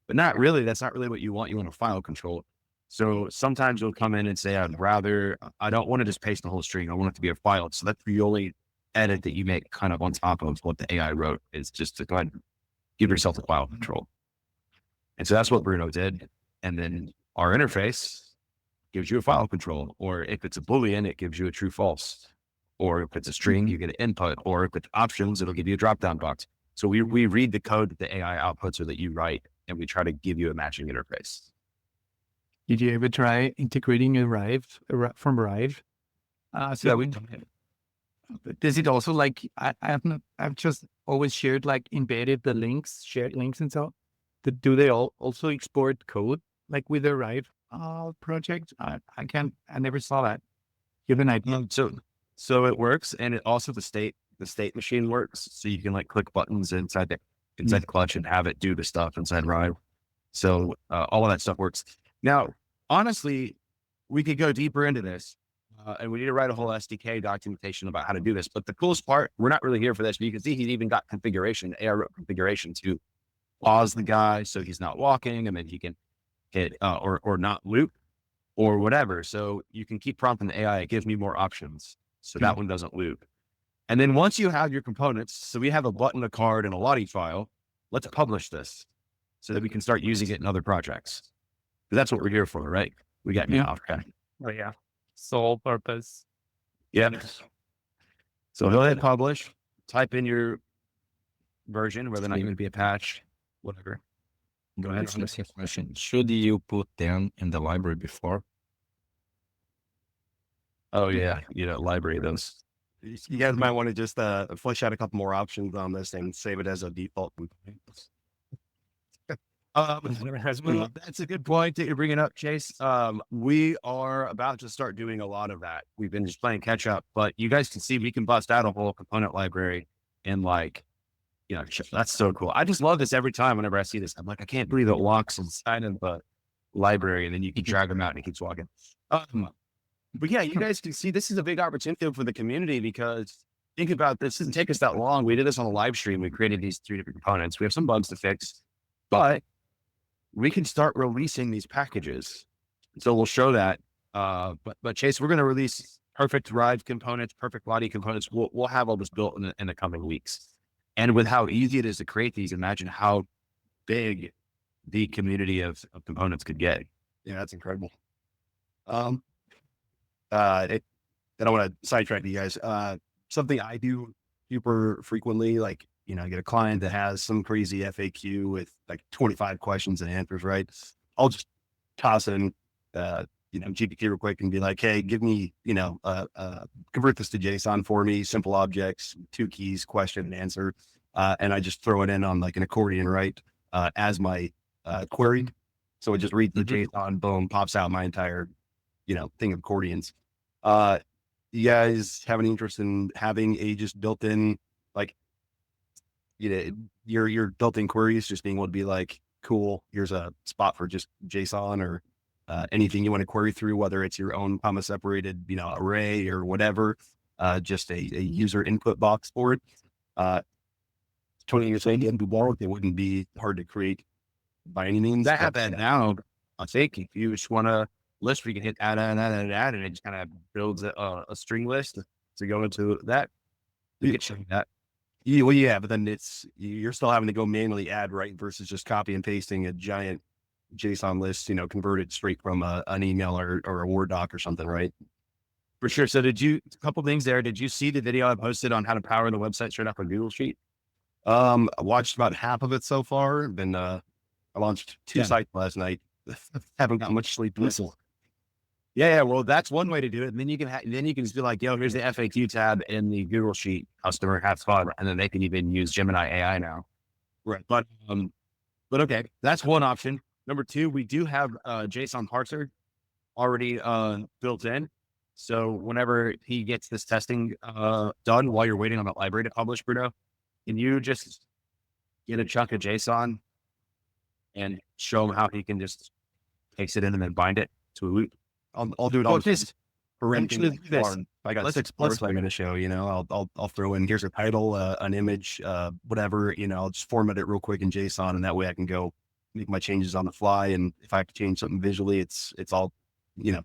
but that's not really what you want. You want a file control. So sometimes you'll come in and say, I don't want to just paste the whole string. I want it to be a file. So that's the only edit that you make kind of on top of what the AI wrote, is just to go ahead and give yourself a file control. And so that's what Bruno did. And then our interface gives you a file control, or if it's a Boolean, it gives you a true false, or if it's a string, you get an input, or if it's options, it'll give you a drop-down box. So we read the code that the AI outputs or that you write, and we try to give you a matching interface. Did you ever try integrating from Rive? Yeah, we Does it also like, I've just always shared embedded the links, shared links and so on. Do they also export code like with the Rive project? I never saw that. Give an idea. So it works, and it also the state machine works. So you can click buttons inside Clutch and have it do the stuff inside Rive. So all of that stuff works. Now, honestly, we could go deeper into this, and we need to write a whole SDK documentation about how to do this. But the coolest part, we're not really here for this, but you can see he's even got configuration, AI wrote configuration to pause the guy so he's not walking, and then he can hit or not loop or whatever. So you can keep prompting the AI, give me more options. So that one doesn't loop. And then once you have your components, so we have a button, a card, and a Lottie file, let's publish this so that we can start using it in other projects. Because that's what we're here for, right? We got okay. Oh yeah. Sole purpose. Yep. So go ahead, publish, type in your version, whether or not you going to be a patch, whatever. Go ahead. Question. Should you put them in the library before? Oh yeah. Library those. You guys might want to just flesh out a couple more options on this and save it as a default. That's a good point that you're bringing up, Chase. We are about to start doing a lot of that. We've been just playing catch up, but you guys can see we can bust out a whole component library in That's so cool. I just love this every time whenever I see this. I'm like, I can't believe it walks inside of the library and then you can drag them out and he keeps walking. But yeah, you guys can see this is a big opportunity for the community because think about this. It doesn't take us that long. We did this on a live stream. We created these 3 different components. We have some bugs to fix, but we can start releasing these packages. So we'll show that. But Chase, we're going to release perfect ride components, perfect body components. We'll have all this built in the coming weeks. And with how easy it is to create these, imagine how big the community of components could get. Yeah, that's incredible. I don't want to sidetrack you guys. Something I do super frequently, like, I get a client that has some crazy FAQ with like 25 questions and answers, right? I'll just toss in, GPT real quick and be like, hey, give me, convert this to JSON for me, simple objects, 2 keys, question and answer. And I just throw it in on like an accordion, right? As my query. So it just reads the JSON, boom, pops out my entire, thing of accordions. You guys have any interest in having a just built-in, like, your built-in queries just being able to be like, cool, here's a spot for just JSON or anything you want to query through, whether it's your own comma separated, array or whatever, just a user input box for it. Totally understand it wouldn't be hard to create by any means. I have that now. I think if you just want to list, we can hit add, and it just kind of builds a string list to go into that. You can show that. Yeah, but then you're still having to go manually add, right? Versus just copy and pasting a giant JSON list, converted straight from an email or a Word doc or something, right? For sure. So a couple things there. Did you see the video I posted on how to power the website straight off of Google Sheet? I watched about half of it so far. I launched 2 sites last night. Haven't got much sleep. Yeah. Well, that's one way to do it. And then you can just be like, yo, here's the FAQ tab in the Google Sheet. Customer have fun. And then they can even use Gemini AI now. Right. But okay, that's one option. Number 2, we do have JSON parser already built in. So whenever he gets this testing done while you're waiting on the library to publish, Bruno, can you just get a chunk of JSON and show him how he can just paste it in and then bind it to a loop? I'll do it. I got 6 plus I'm going to show, I'll throw in, here's a title, an image, whatever, I'll just format it real quick in JSON. And that way I can go make my changes on the fly. And if I have to change something visually, it's all,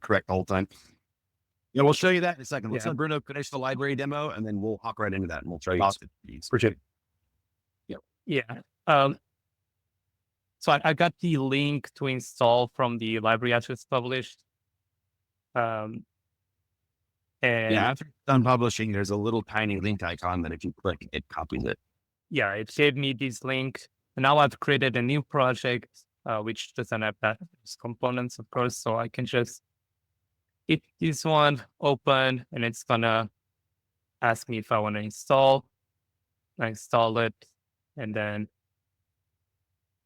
correct the whole time. Yeah, we'll show you that in a second. Let's let Bruno finish the library demo and then we'll hop right into that and we'll show you. Awesome. Appreciate it. Yeah. So I got the link to install from the library I just published. And after done publishing, there's a little tiny link icon that if you click, it copies it. Yeah, it gave me this link. And now I've created a new project, which doesn't have that components, of course. So I can just hit this one, open, and it's gonna ask me if I want to install. I install it, and then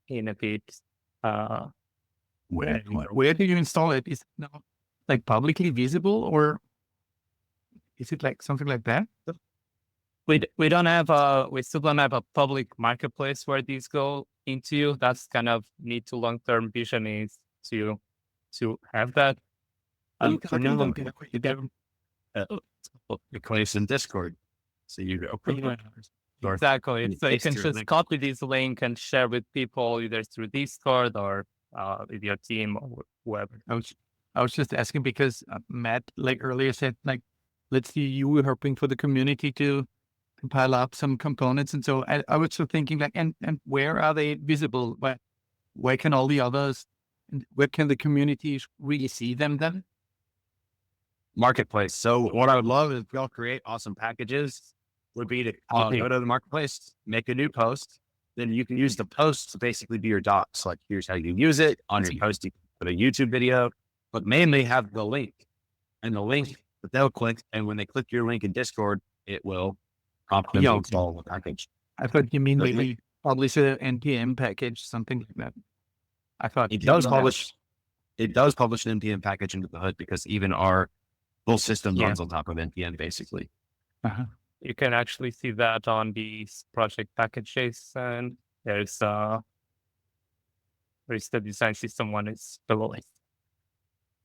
in a bit, Where do you install it? Is it now like publicly visible, or is it like something like that? we don't have we still don't have a public marketplace where these go into. That's kind of mid to long term vision is to have that. You place in Discord. So you go. Exactly. So you can just copy this link and share with people either through Discord or with your team or whoever. I was just asking because Matt, like earlier, said like, let's see, you were hoping for the community to compile up some components, and so I was just thinking like, and where are they visible? Where can all the others? Where can the community really see them then? Marketplace. So what I would love is if y'all create awesome packages would be to go to the marketplace, make a new post. Then you can use the post to basically be your docs. Like here's how you use it on your post. You can put a YouTube video, but mainly have the link and the link that they'll click. And when they click your link in Discord, it will prompt them to install the package. I thought you mean maybe publish an NPM package, something like that. I thought it does publish. It does publish an NPM package into the hood because even our full system runs on top of NPM basically. You can actually see that on the project package JSON. There's the design system one is below it.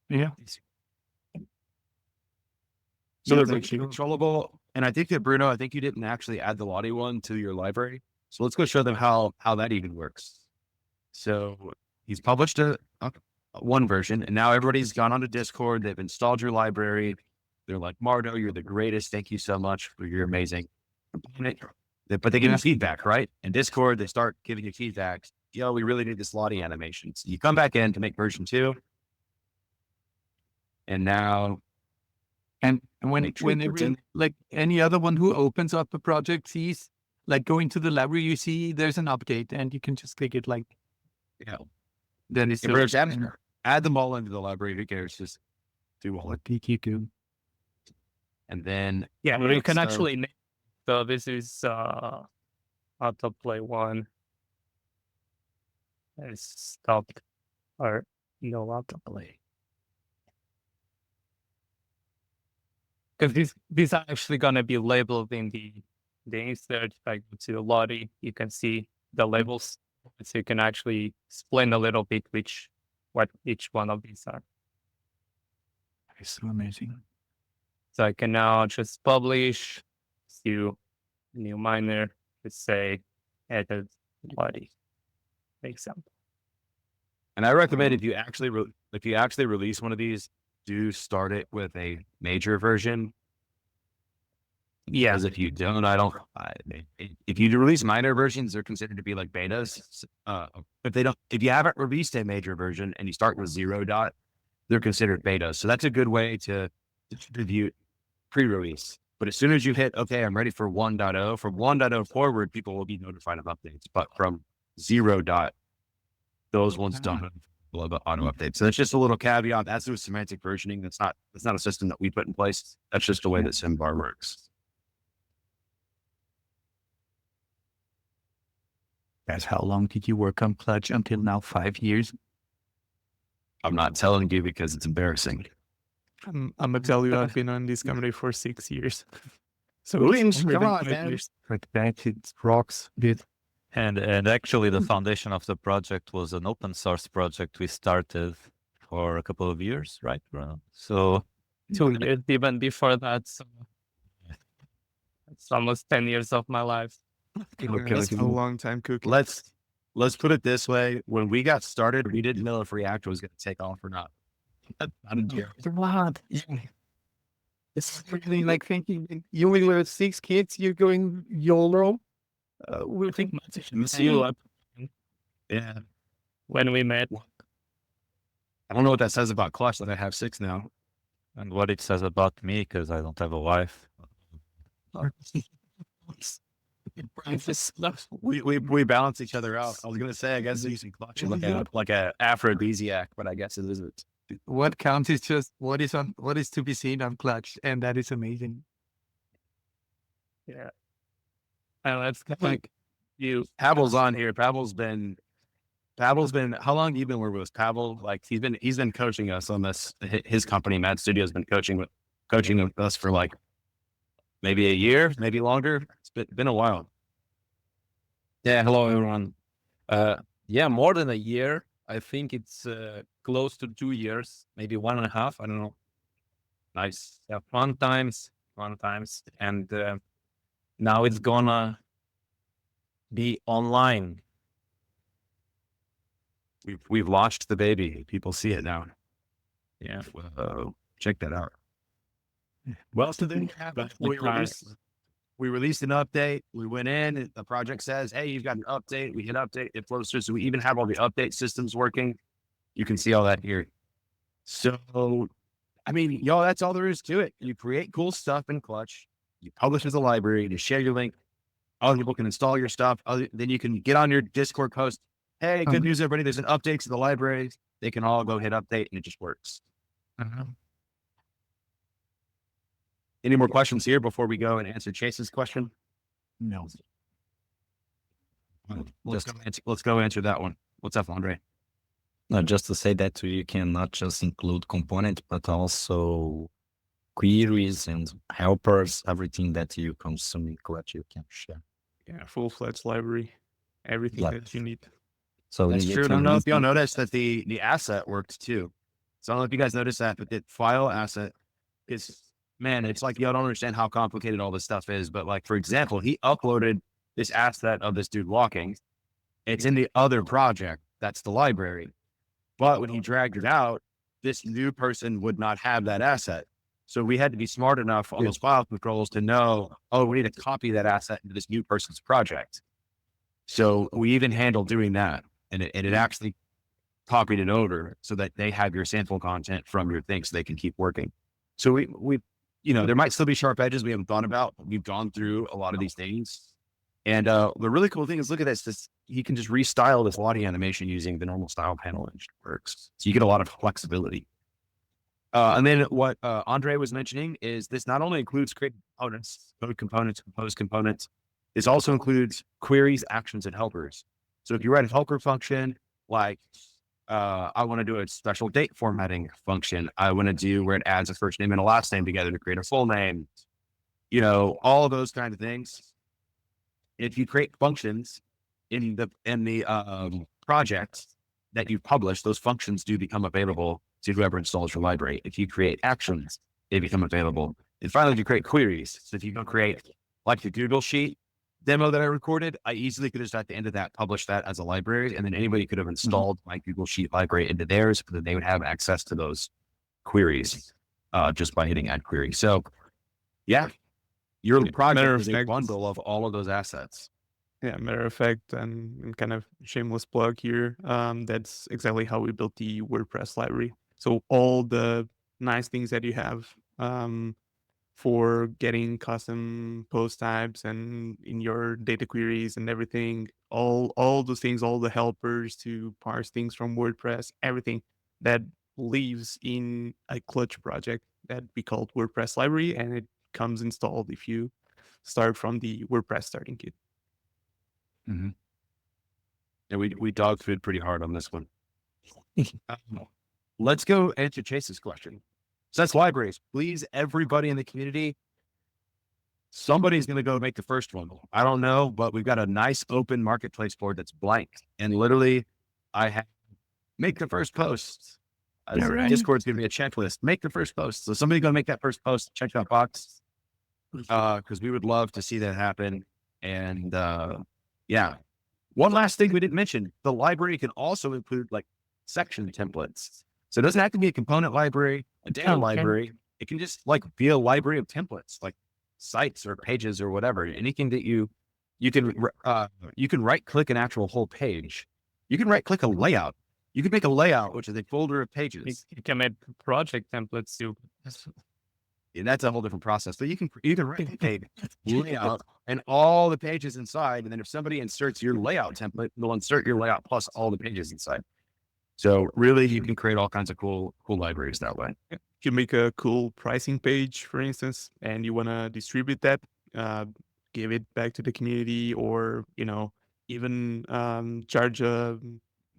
Yeah. So they're controllable. And I think that Bruno, I think you didn't actually add the Lottie one to your library. So let's go show them how that even works. So he's published one version, and now everybody's gone onto Discord. They've installed your library. They're like, Mardo, you're the greatest. Thank you so much. You're amazing. But they give you feedback, right? In Discord, they start giving you feedback. Yo, we really need this Lottie animation. So you come back in to make version 2. And now, And when like any other one who opens up a project sees, like going to the library, you see there's an update and you can just click it like, yeah, then it's add them all into the library. Who cares? Just do all it. PQ. And then, Yeah, you can so- actually. So this is autoplay 1. It's stopped or no autoplay. Because these are actually going to be labeled in the insert. If I go to Lottie, you can see the labels. So you can actually explain a little bit what each one of these are. It's so amazing. So I can now just publish to new minor, let's say added Lottie, for example. And I recommend if you actually release one of these, do start it with a major version. Yeah. Because if you don't, if you release minor versions, they're considered to be like betas. If you haven't released a major version and you start with 0. They're considered betas. So that's a good way to distribute pre-release. But as soon as you hit, okay, I'm ready for 1.0, from 1.0 forward, people will be notified of updates. But from 0. Those ones don't have auto updates. So that's just a little caveat. That's with semantic versioning. That's not a system that we put in place. That's just the way that Simbar works. Guys, how long did you work on Clutch until now? 5 years? I'm not telling you because it's embarrassing. I'm gonna tell you, I've been on this company for 6 years. So Williams, it's more come than on, 5 man. years. Like that, it rocks a bit. And actually, the foundation of the project was an open source project we started for a couple of years, right, Bruno? So 2 years even before that. So it's almost 10 years of my life. It's a long time cooking. Let's put it this way. When we got started, we didn't know if React was going to take off or not. What? It's really like thinking, you will have 6 kids, you're going YOLO. We think See you up. Yeah. when we met. I don't know what that says about Clutch that I have 6 now. and what it says about me, because I don't have a wife. We balance each other out. I was going to say, I guess using Clutch is like a aphrodisiac, but I guess it isn't. What counts is just what is to be seen on Clutch, and that is amazing. Yeah. And let's like you. Pavel's on here. Pavel's been, how long have you been working with Pavel? Like he's been coaching us on this. His company, Mad Studio, has been coaching with us for like maybe a year, maybe longer. It's been a while. Yeah, hello everyone. Yeah, more than a year. I think it's close to 2 years, maybe 1.5. I don't know. Nice. Yeah, fun times, and now it's gonna be online. We've launched the baby. People see it now. Yeah. Check that out. What else did they have? We released an update. We went in. The project says, "Hey, you've got an update." We hit update. It flows through. So we even have all the update systems working. You can see all that here. So, I mean, y'all, that's all there is to it. You create cool stuff in Clutch. You publish as a library. You share your link. Other people can install your stuff. Then you can get on your Discord post. Hey, good news, everybody. There's an update to the library. They can all go hit update and it just works. Any more questions here before we go and answer Chase's question? No. Let's go answer that one. What's up, Andre? No, just to say that you can not just include component, but also queries and helpers, everything that you consume in Clutch, you can share. Yeah, full-fledged library, everything Yeah. that you need. So That's it's true. I don't know if y'all easy. noticed that the asset worked too. So I don't know if you guys noticed that, but the file asset is, man, it's like y'all don't understand how complicated all this stuff is. But like, for example, he uploaded this asset of this dude walking. It's in the other project. That's the library. But when he dragged it out, this new person would not have that asset. So we had to be smart enough on those file controls to know, oh, we need to copy that asset into this new person's project. So we even handled doing that. And it actually copied it over so that they have your sample content from your thing so they can keep working. So we there might still be sharp edges we haven't thought about. We've gone through a lot of these things. And the really cool thing is, look at this. You can just restyle this body animation using the normal style panel and it works. So you get a lot of flexibility. And then what Andre was mentioning is this not only includes create components, code components, compose components, this also includes queries, actions, and helpers. So if you write a helper function, like I want to do a special date formatting function, I want to do where it adds a first name and a last name together to create a full name, all of those kind of things. If you create functions in the project that you publish, those functions do become available to whoever installs your library. If you create actions, they become available. And finally, if you create queries, so if you can create like the Google Sheet demo that I recorded, I easily could just at the end of that publish that as a library, and then anybody could have installed my Google Sheet library into theirs, but then they would have access to those queries just by hitting add query. So yeah, your project is a bundle of all of those assets. Yeah, matter of fact, and kind of shameless plug here, that's exactly how we built the WordPress library. So all the nice things that you have for getting custom post types and in your data queries and everything, all those things, all the helpers to parse things from WordPress, everything that lives in a Clutch project that we called WordPress library, and it comes installed if you start from the WordPress starting kit. Mm-hmm. And we dog food pretty hard on this one. Let's go answer Chase's question. So that's libraries. Please, everybody in the community, somebody's going to go make the first one. I don't know, but we've got a nice open marketplace board that's blank. And literally, I have make the first post. Discord's going to be a checklist. Make the first post. So somebody's going to make that first post, check that box, because we would love to see that happen. And yeah. One last thing we didn't mention, the library can also include like section templates. So it doesn't have to be a component library, a data library. It can just like be a library of templates, like sites or pages or whatever. Anything that you can right click an actual whole page. You can right click a layout. You can make a layout, which is a folder of pages. You can make project templates too. And that's a whole different process. So you can write a layout and all the pages inside. And then if somebody inserts your layout template, they'll insert your layout plus all the pages inside. So really, you can create all kinds of cool libraries that way. If you make a cool pricing page, for instance, and you want to distribute that, give it back to the community, or even charge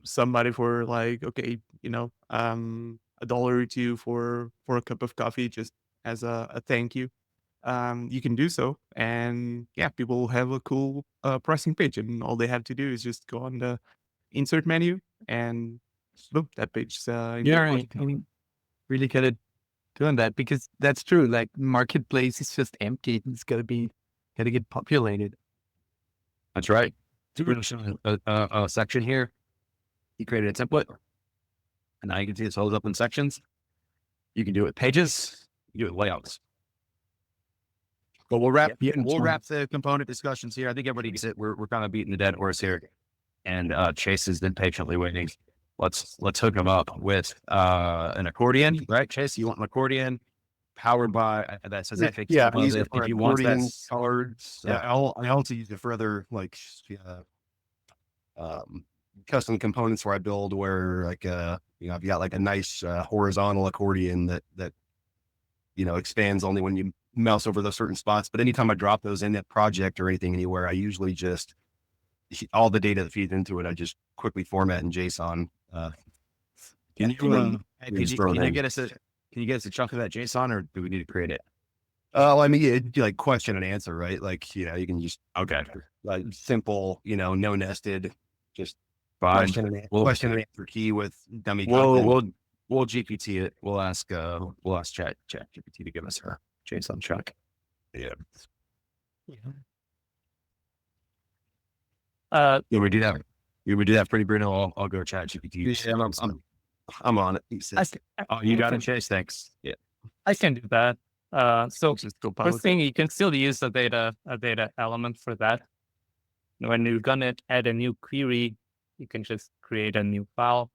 somebody for like, okay, $1 or $2 for a cup of coffee, just as a thank you. You can do so, and yeah, people will have a cool pricing page, and all they have to do is just go on the insert menu and boom, that page. Yeah, right. I mean, really kind of doing that, because that's true. Like marketplace is just empty. It's gotta get populated. That's right. A section here. You created a template, and now you can see this holds up in sections. You can do it with pages. You can do it with layouts. But we'll wrap the component discussions here. I think everybody gets it. We're kind of beating the dead horse here, and Chase has been patiently waiting. Let's hook him up with an accordion, right? Chase, you want an accordion powered by that says if you want that cards. Yeah. I also use it for other like custom components where I build where like I've got like a nice horizontal accordion that expands only when you mouse over those certain spots. But anytime I drop those in that project or anything anywhere, I usually just all the data that feeds into it, I just quickly format in JSON. Can you get us can you get us a chunk of that JSON, or do we need to create it? I mean, it'd be like question and answer, right? Like, you know, you can just Okay, like simple, you know, no nested, just fine. question and answer key with dummy We'll content. we'll GPT it. We'll ask Chat GPT to give us a JSON chunk. Yeah. Yeah, we do that. Yeah, we do that, pretty Bruno. I'll go Chat GPT. Yeah, I'm on it. He says, Oh, you got it, Chase. Thanks. Yeah. I can do that. So Just Copilot. first thing, you can still use a data element for that. When you're gonna add a new query, you can just create a new file.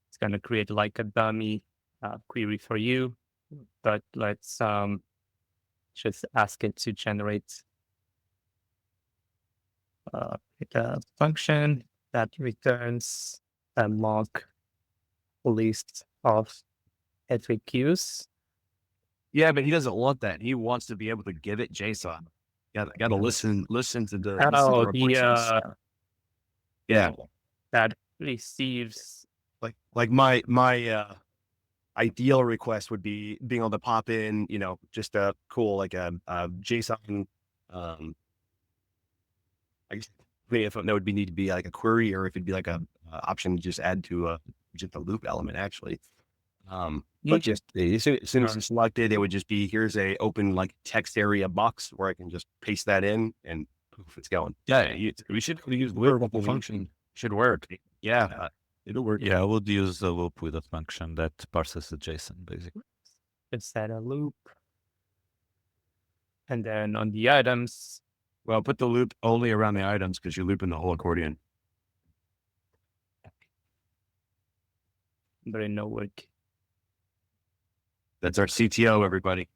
It's gonna create like a dummy query for you, but let's just ask it to generate a function that returns a mock list of FAQs. Yeah, but he doesn't want that. He wants to be able to give it JSON. Got to listen to the. Oh, reports. Yeah. that receives. like my ideal request would be being able to pop in, you know, just a cool, like a JSON, I guess if it would need to be like a query, or if it'd be like a option to just add to just a loop element actually. But just as soon as it's selected, it would just be, here's a open like text area box where I can just paste that in and poof, it's going. Yeah, we should use loop function. Should work. Yeah, it'll work. Yeah, I would use the loop with a function that parses the JSON, basically. Let's add a loop. And then on the items, Well, put the loop only around the items because you're looping the whole accordion. but in no work. That's our CTO, everybody.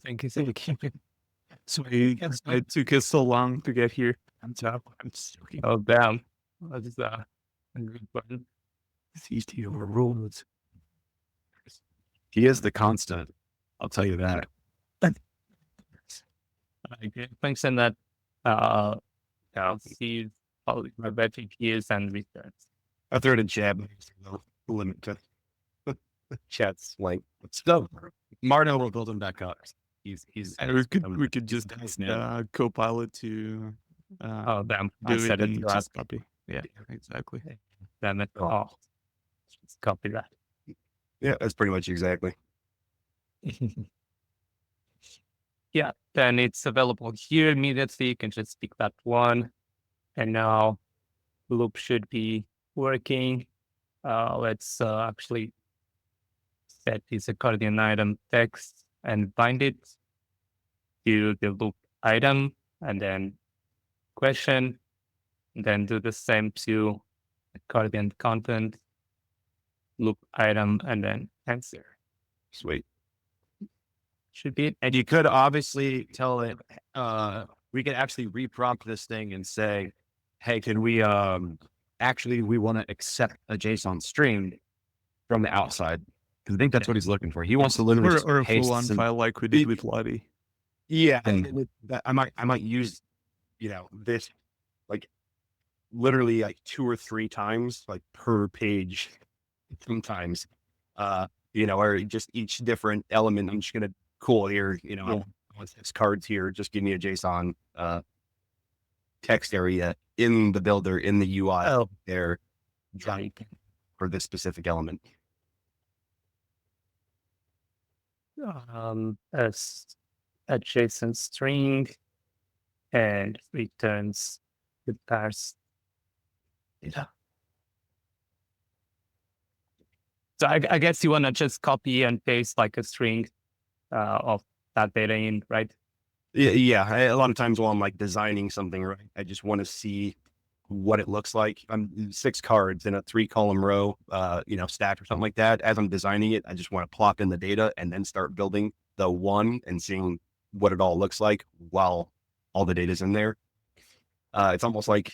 Thank you. So it took us so long to get here. I'm joking. Oh, damn. That is a good button. CTO rules. He is the constant. I'll tell you that. Okay. Function that sees all the FAQs and returns. I throw it in chat, but there's no limit to chat's length. So Marno will build him back up. He's And we could just ask Copilot to Oh, damn. do I said it it and last. just copy. Yeah, exactly. Damn it. Oh, let's copy that. Yeah, that's pretty much exactly. Yeah, then it's available here immediately. You can just pick that one. And now loop should be working. Let's actually set this accordion item text and bind it to the loop item, and then question, and then do the same to accordion content, loop item, and then answer. sweet. Should be it. And you could obviously tell it, we could actually reprompt this thing and say, hey, can we, we want to accept a JSON string from the outside. Because I think that's what he's looking for. He wants to literally Or a paste full-on some- file like we did with Lottie. Yeah, And- I might use, you know, this like literally like 2 or 3 times, like per page, sometimes, you know, or just each different element. I'm just gonna here, you know, I want 6 cards here. Just give me a JSON text area in the builder, in the UI there, for this specific element. As a JSON string and returns the parse data. So I guess you want to just copy and paste like a string of that data in, right? Yeah. A lot of times while I'm like designing something, right, I just want to see what it looks like. I'm 6 cards in a 3-column row, you know, stacked or something like that. As I'm designing it, I just want to plop in the data and then start building the one and seeing what it all looks like while all the data's in there. It's almost like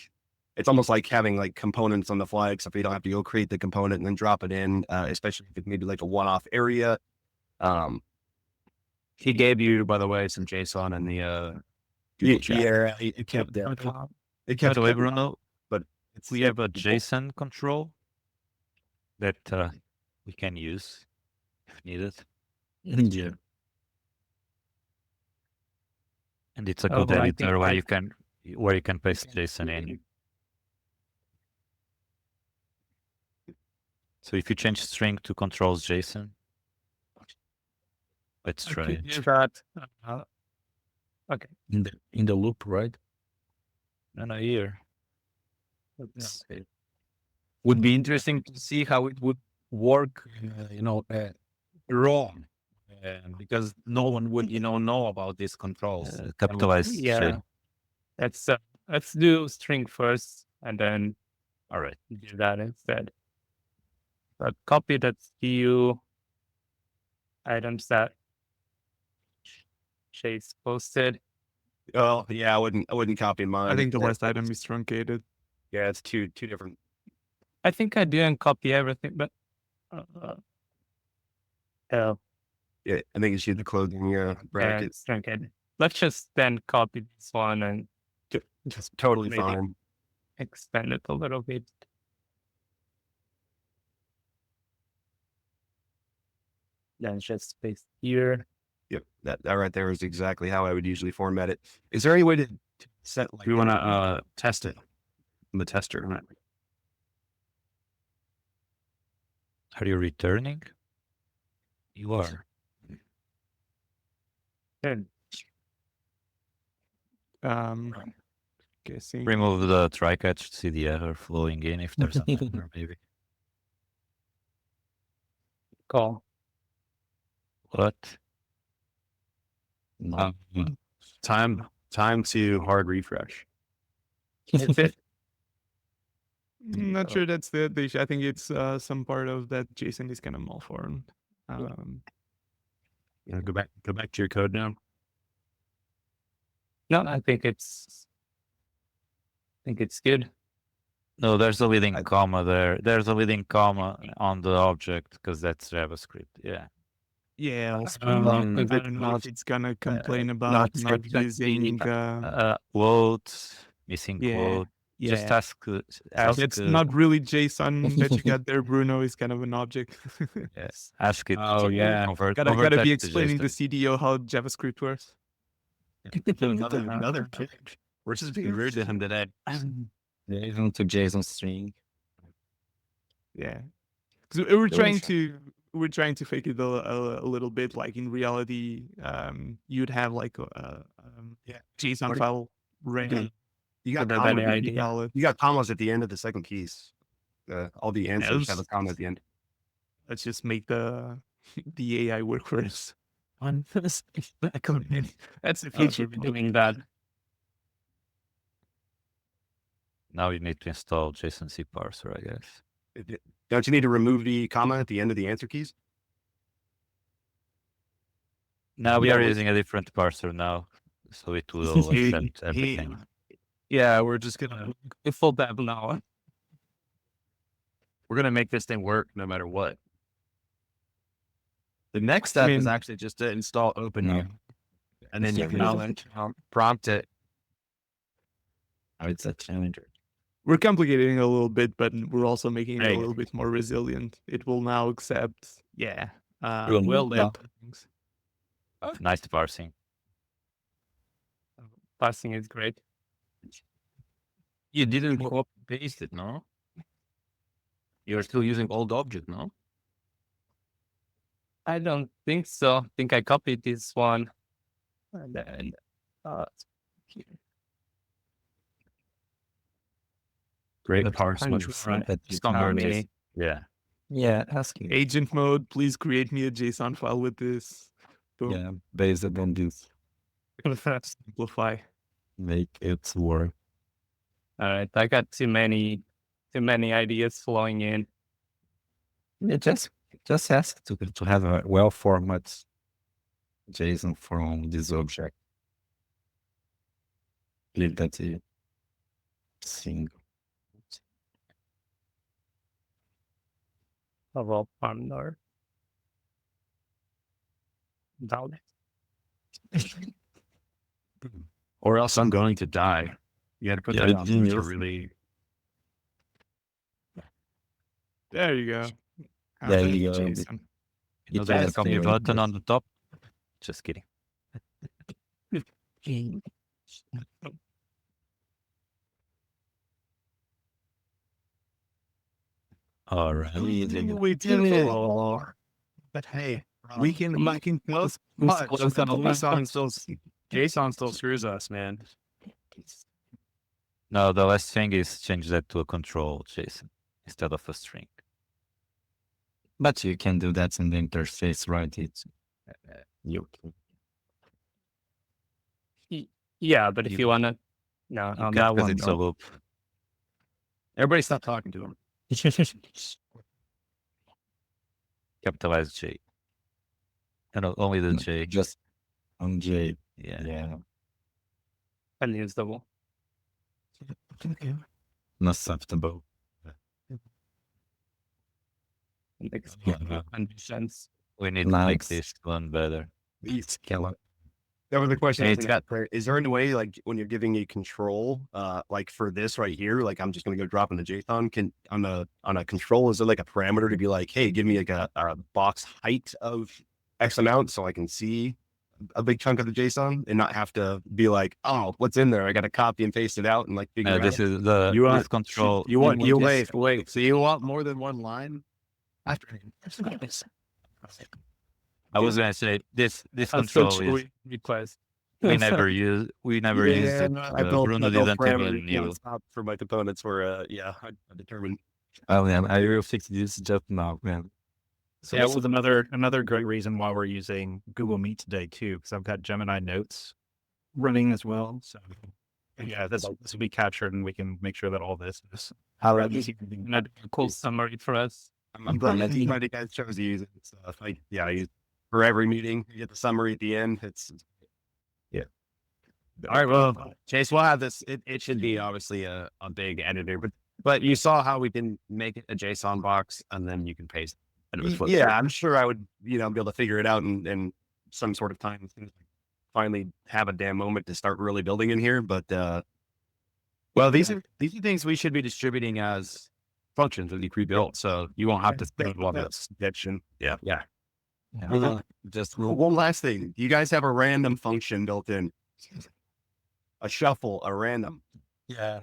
having like components on the fly, except you don't have to go create the component and then drop it in, especially if it's maybe like a one-off area. He gave you, by the way, some JSON in the Yeah, it kept that. It By kept the way, Bruno, but it's we have a JSON control. that we can use if needed. Yeah. And it's a Oh, code I editor think where you can paste JSON in. So if you change string to controls JSON, let's I try could it. do that. Okay. In the loop, right? No, here. Let's- Would be interesting to see how it would work, raw, because no one would, know about these controls. Capitalize Yeah. string. Let's do string first and then All right. do that instead. But copy that few items that Chase posted. Oh yeah, I wouldn't copy mine. I think the last item is truncated. Yeah, it's two different. I think I didn't copy everything, but oh, Yeah, I think it's the clothing bracket. it's truncated. Let's just then copy this one and Just totally Maybe. fine. expand it a little bit. Then just paste here. Yep, that right there is exactly how I would usually format it. Is there any way to set like We want to test it. I'm the tester. Are you returning? You are. And Guessing. Remove the try catch, see the error flowing in if there's an error, maybe. call. What? Time to hard refresh. Is it? Not sure that's the issue. I think it's some part of that JSON is kind of malformed. Go back to your code now. No, I think it's good. No, there's a leading comma there. There's a leading comma on the object because that's JavaScript. Yeah. Yeah, Um, I is it don't know if it's gonna complain about not not using. Quote, missing Yeah, quote. Just yeah. ask. It's not really JSON that you got there, Bruno. It's kind of an object. Yes. Ask it. Oh, to yeah. Convert, gotta convert that be to explaining the JSON. CDO how JavaScript works. Another page. We're just being rude to him today. JSON to JSON string. Yeah, because we're trying to fake it a little bit. Like in reality, you'd have like a JSON file ready. You got So the commas, better idea. you got commas at the end of the second piece. All the answers have a Else- comma at the end. Let's just make the AI work for us. That's the future of doing that. Now you need to install JSON C parser, I guess. Don't you need to remove the comma at the end of the answer keys? Now we Yeah, are we- using a different parser now, so it will accept everything. Yeah, we're just gonna Full tab now. We're gonna make this thing work no matter what. The next step is mean- actually just to install OpenU, and then you can Yeah. prompt it. Oh, it's a challenger. We're complicating it a little bit, but we're also making it Hey. a little bit more resilient. It will now accept, Will well now. things. Nice parsing. Passing is great. You didn't copy paste it, no? You're still using old object, no? I don't think so. I think I copied this one. And then here. Great That's parse, fine. much Right. That you standard. tell me. Okay. Yeah. Yeah, asking. Agent mode, please create me a JSON file with this. Boom. Yeah, based on this, Simplify. make it work. All right, I got too many ideas flowing in. Yeah, just ask to have a well formatted JSON from this object. Leave that to single. Of all partner. Down it. Or else I'm going to die. You got to put Yeah, that on to yes. really. There you go. There you go. JSON. You know, It there's has a copy been button on the top. Just kidding. All right. We did it. But hey, we can close. JSON still screws us, man. No, the last thing is change that to a control JSON instead of a string. But you can do that in the interface, right? It's you. Yeah, but if you wanna, no, on that Because one, it's a no. loop. Everybody stop talking to him. Capitalize J. No, only the J. Just on J. Yeah. Yeah. And use double. Not acceptable. Makes Yeah. conditions. We need to make Nice. this one better. That was the question. Hey, I was gonna ask. Is there any way, like, when you're giving a control, like for this right here, like I'm just going to go drop in the JSON, can on a control, is there like a parameter to be like, hey, give me like a box height of X amount so I can see a big chunk of the JSON and not have to be like, oh, what's in there? I got to copy and paste it out and like figure it This out. is the You want- this control. wait. So you want more than one line? I was gonna say this control is request. we never use it. I built Bruno built didn't even parameters knew. nonstop for my components where, I determined. Oh yeah, I will fix this just now, man. So this is another great reason why we're using Google Meet today too, because I've got Gemini Notes running as well. So yeah, this will be captured, and we can make sure that all this is. And a cool summary for us. I'm glad you guys chose to use it. It's, I use for every meeting. You get the summary at the end. It's All right, well, Chase, we'll have this. It should be obviously a big editor, but you saw how we can make it a JSON box and then you can paste it. And it was flipped yeah. through. I'm sure I would be able to figure it out in some sort of time. As soon as I finally have a damn moment to start really building in here. But Well, these are things we should be distributing as functions that you pre-built, so you won't have to think about this. yeah. Just One last thing. You guys have a random function built in. A shuffle, a random. Yeah.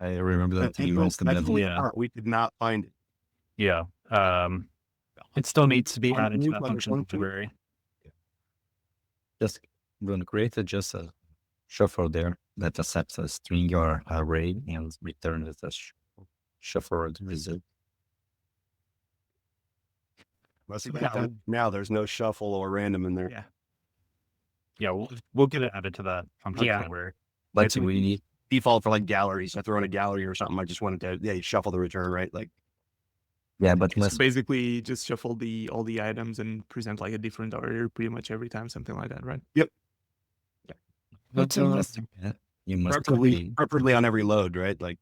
I remember that you That's mentioned that. Yeah. we did not find it. Yeah. It still needs to be added to that function library. Just going to create just a shuffle there that accepts a string or array and return it as shuffle result. Now there's no shuffle or random in there. Yeah. Yeah, we'll get it added to that function Yeah. library. But we need Default for like galleries. I throw in a gallery or something. I just wanted to you shuffle the return, right? Like but So let's basically, just shuffle all the items and present like a different order pretty much every time, something like that, right? you must preferably on every load, right? Like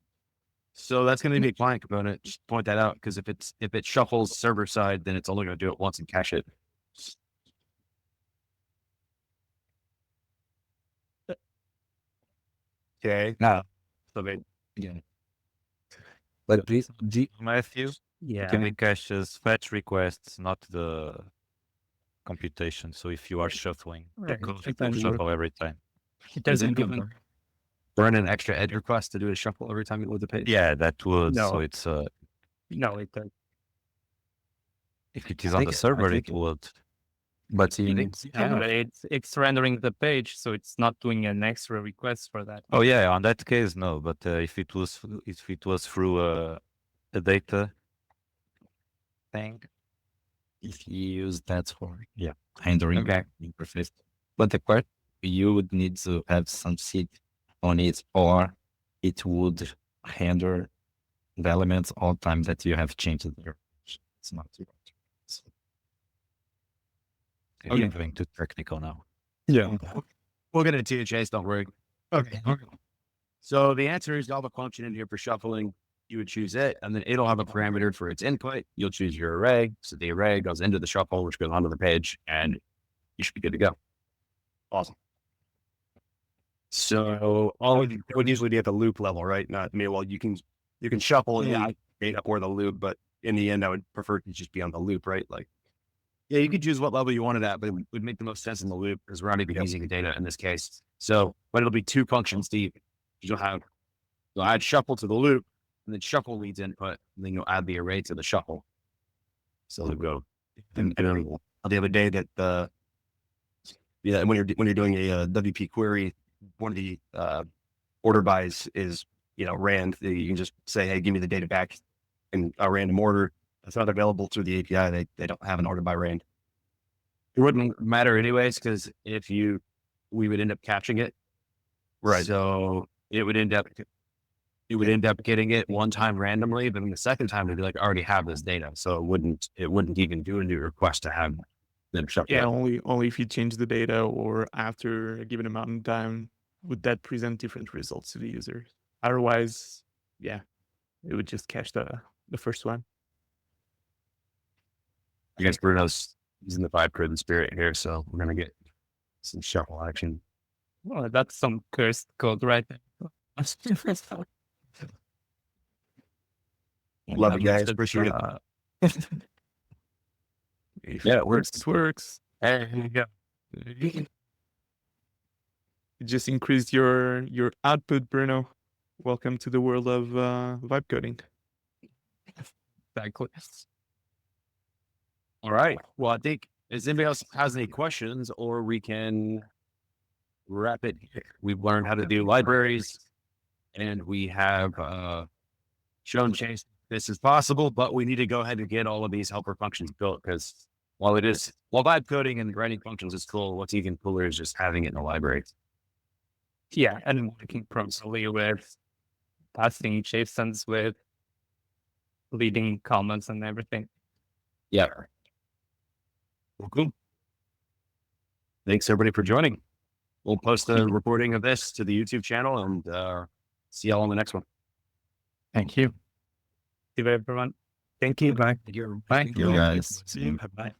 So that's going to be a client component. Just point that out because if it shuffles server side, then it's only going to do it once and cache it. okay. No. So they but please Matthew, Yeah. can we cache as fetch requests, not the computation? So if you are shuffling, the Right. code It will doesn't shuffle every time. It doesn't even. Run an extra edge request to do a shuffle every time you load the page. Yeah, that would. No. So it's No, it doesn't. if it is I on think the it- I server, think it would. but you Yeah, but it's rendering the page, so it's not doing an extra request for that. Oh yeah, on that case, no. But if it was through a data thing, if you use that for rendering interface. But the part you would need to have some seed on it, or it would render the elements all time that you have changed there. It's not too much. I'm going too technical now. Yeah. We'll get it to you, Chase. Don't worry. okay. So the answer is you have a function in here for shuffling. You would choose it, and then it'll have a parameter for its input. You'll choose your array. So the array goes into the shuffle, which goes onto the page, and you should be good to go. Awesome. So It would usually be at the loop level, right? Not, I mean, well, you can shuffle and data or the loop, but in the end, I would prefer to just be on the loop, right? Like, Yeah, you could choose what level you want it at, but it would make the most sense in the loop because we're not even using the data in this case. So, but it'll be two functions deep. You'll add shuffle to the loop, and then shuffle leads input, and then you'll add the array to the shuffle. So it'll go. and the other day that when you're doing a WP query, one of the order bys is rand. You can just say, hey, give me the data back in a random order. That's not available through the API. They don't have an order by rand. It wouldn't matter anyways, because we would end up catching it. Right. So it would end up getting it one time randomly, but then the second time it'd be like, I already have this data. So it wouldn't even do a new request to have them shut Yeah, down. only if you change the data or after a given amount of time would that present different results to the user. Otherwise, yeah, it would just cache the first one. I guess Bruno's using the vibe code and spirit here, so we're gonna get some shuffle action. Well, that's some cursed code right there. Love it, guys. Appreciate it. Yeah, it works. It works. There you go. You just increased your output, Bruno. Welcome to the world of vibe coding. Exactly. All right. Well, I think if anybody else has any questions, or we can wrap it here. We've learned how to do libraries, and we have shown Chase this is possible, but we need to go ahead and get all of these helper functions built, because while vibe coding and writing functions is cool, what's even cooler is just having it in a library. Yeah, and working properly with passing JSONs with leading comments and everything. Yeah. Well, cool. Thanks everybody for joining. We'll post a recording of this to the YouTube channel, and see y'all on the next one. Thank you. See you, everyone. Thank you. Bye. Bye. Thank you, guys. See you. Bye.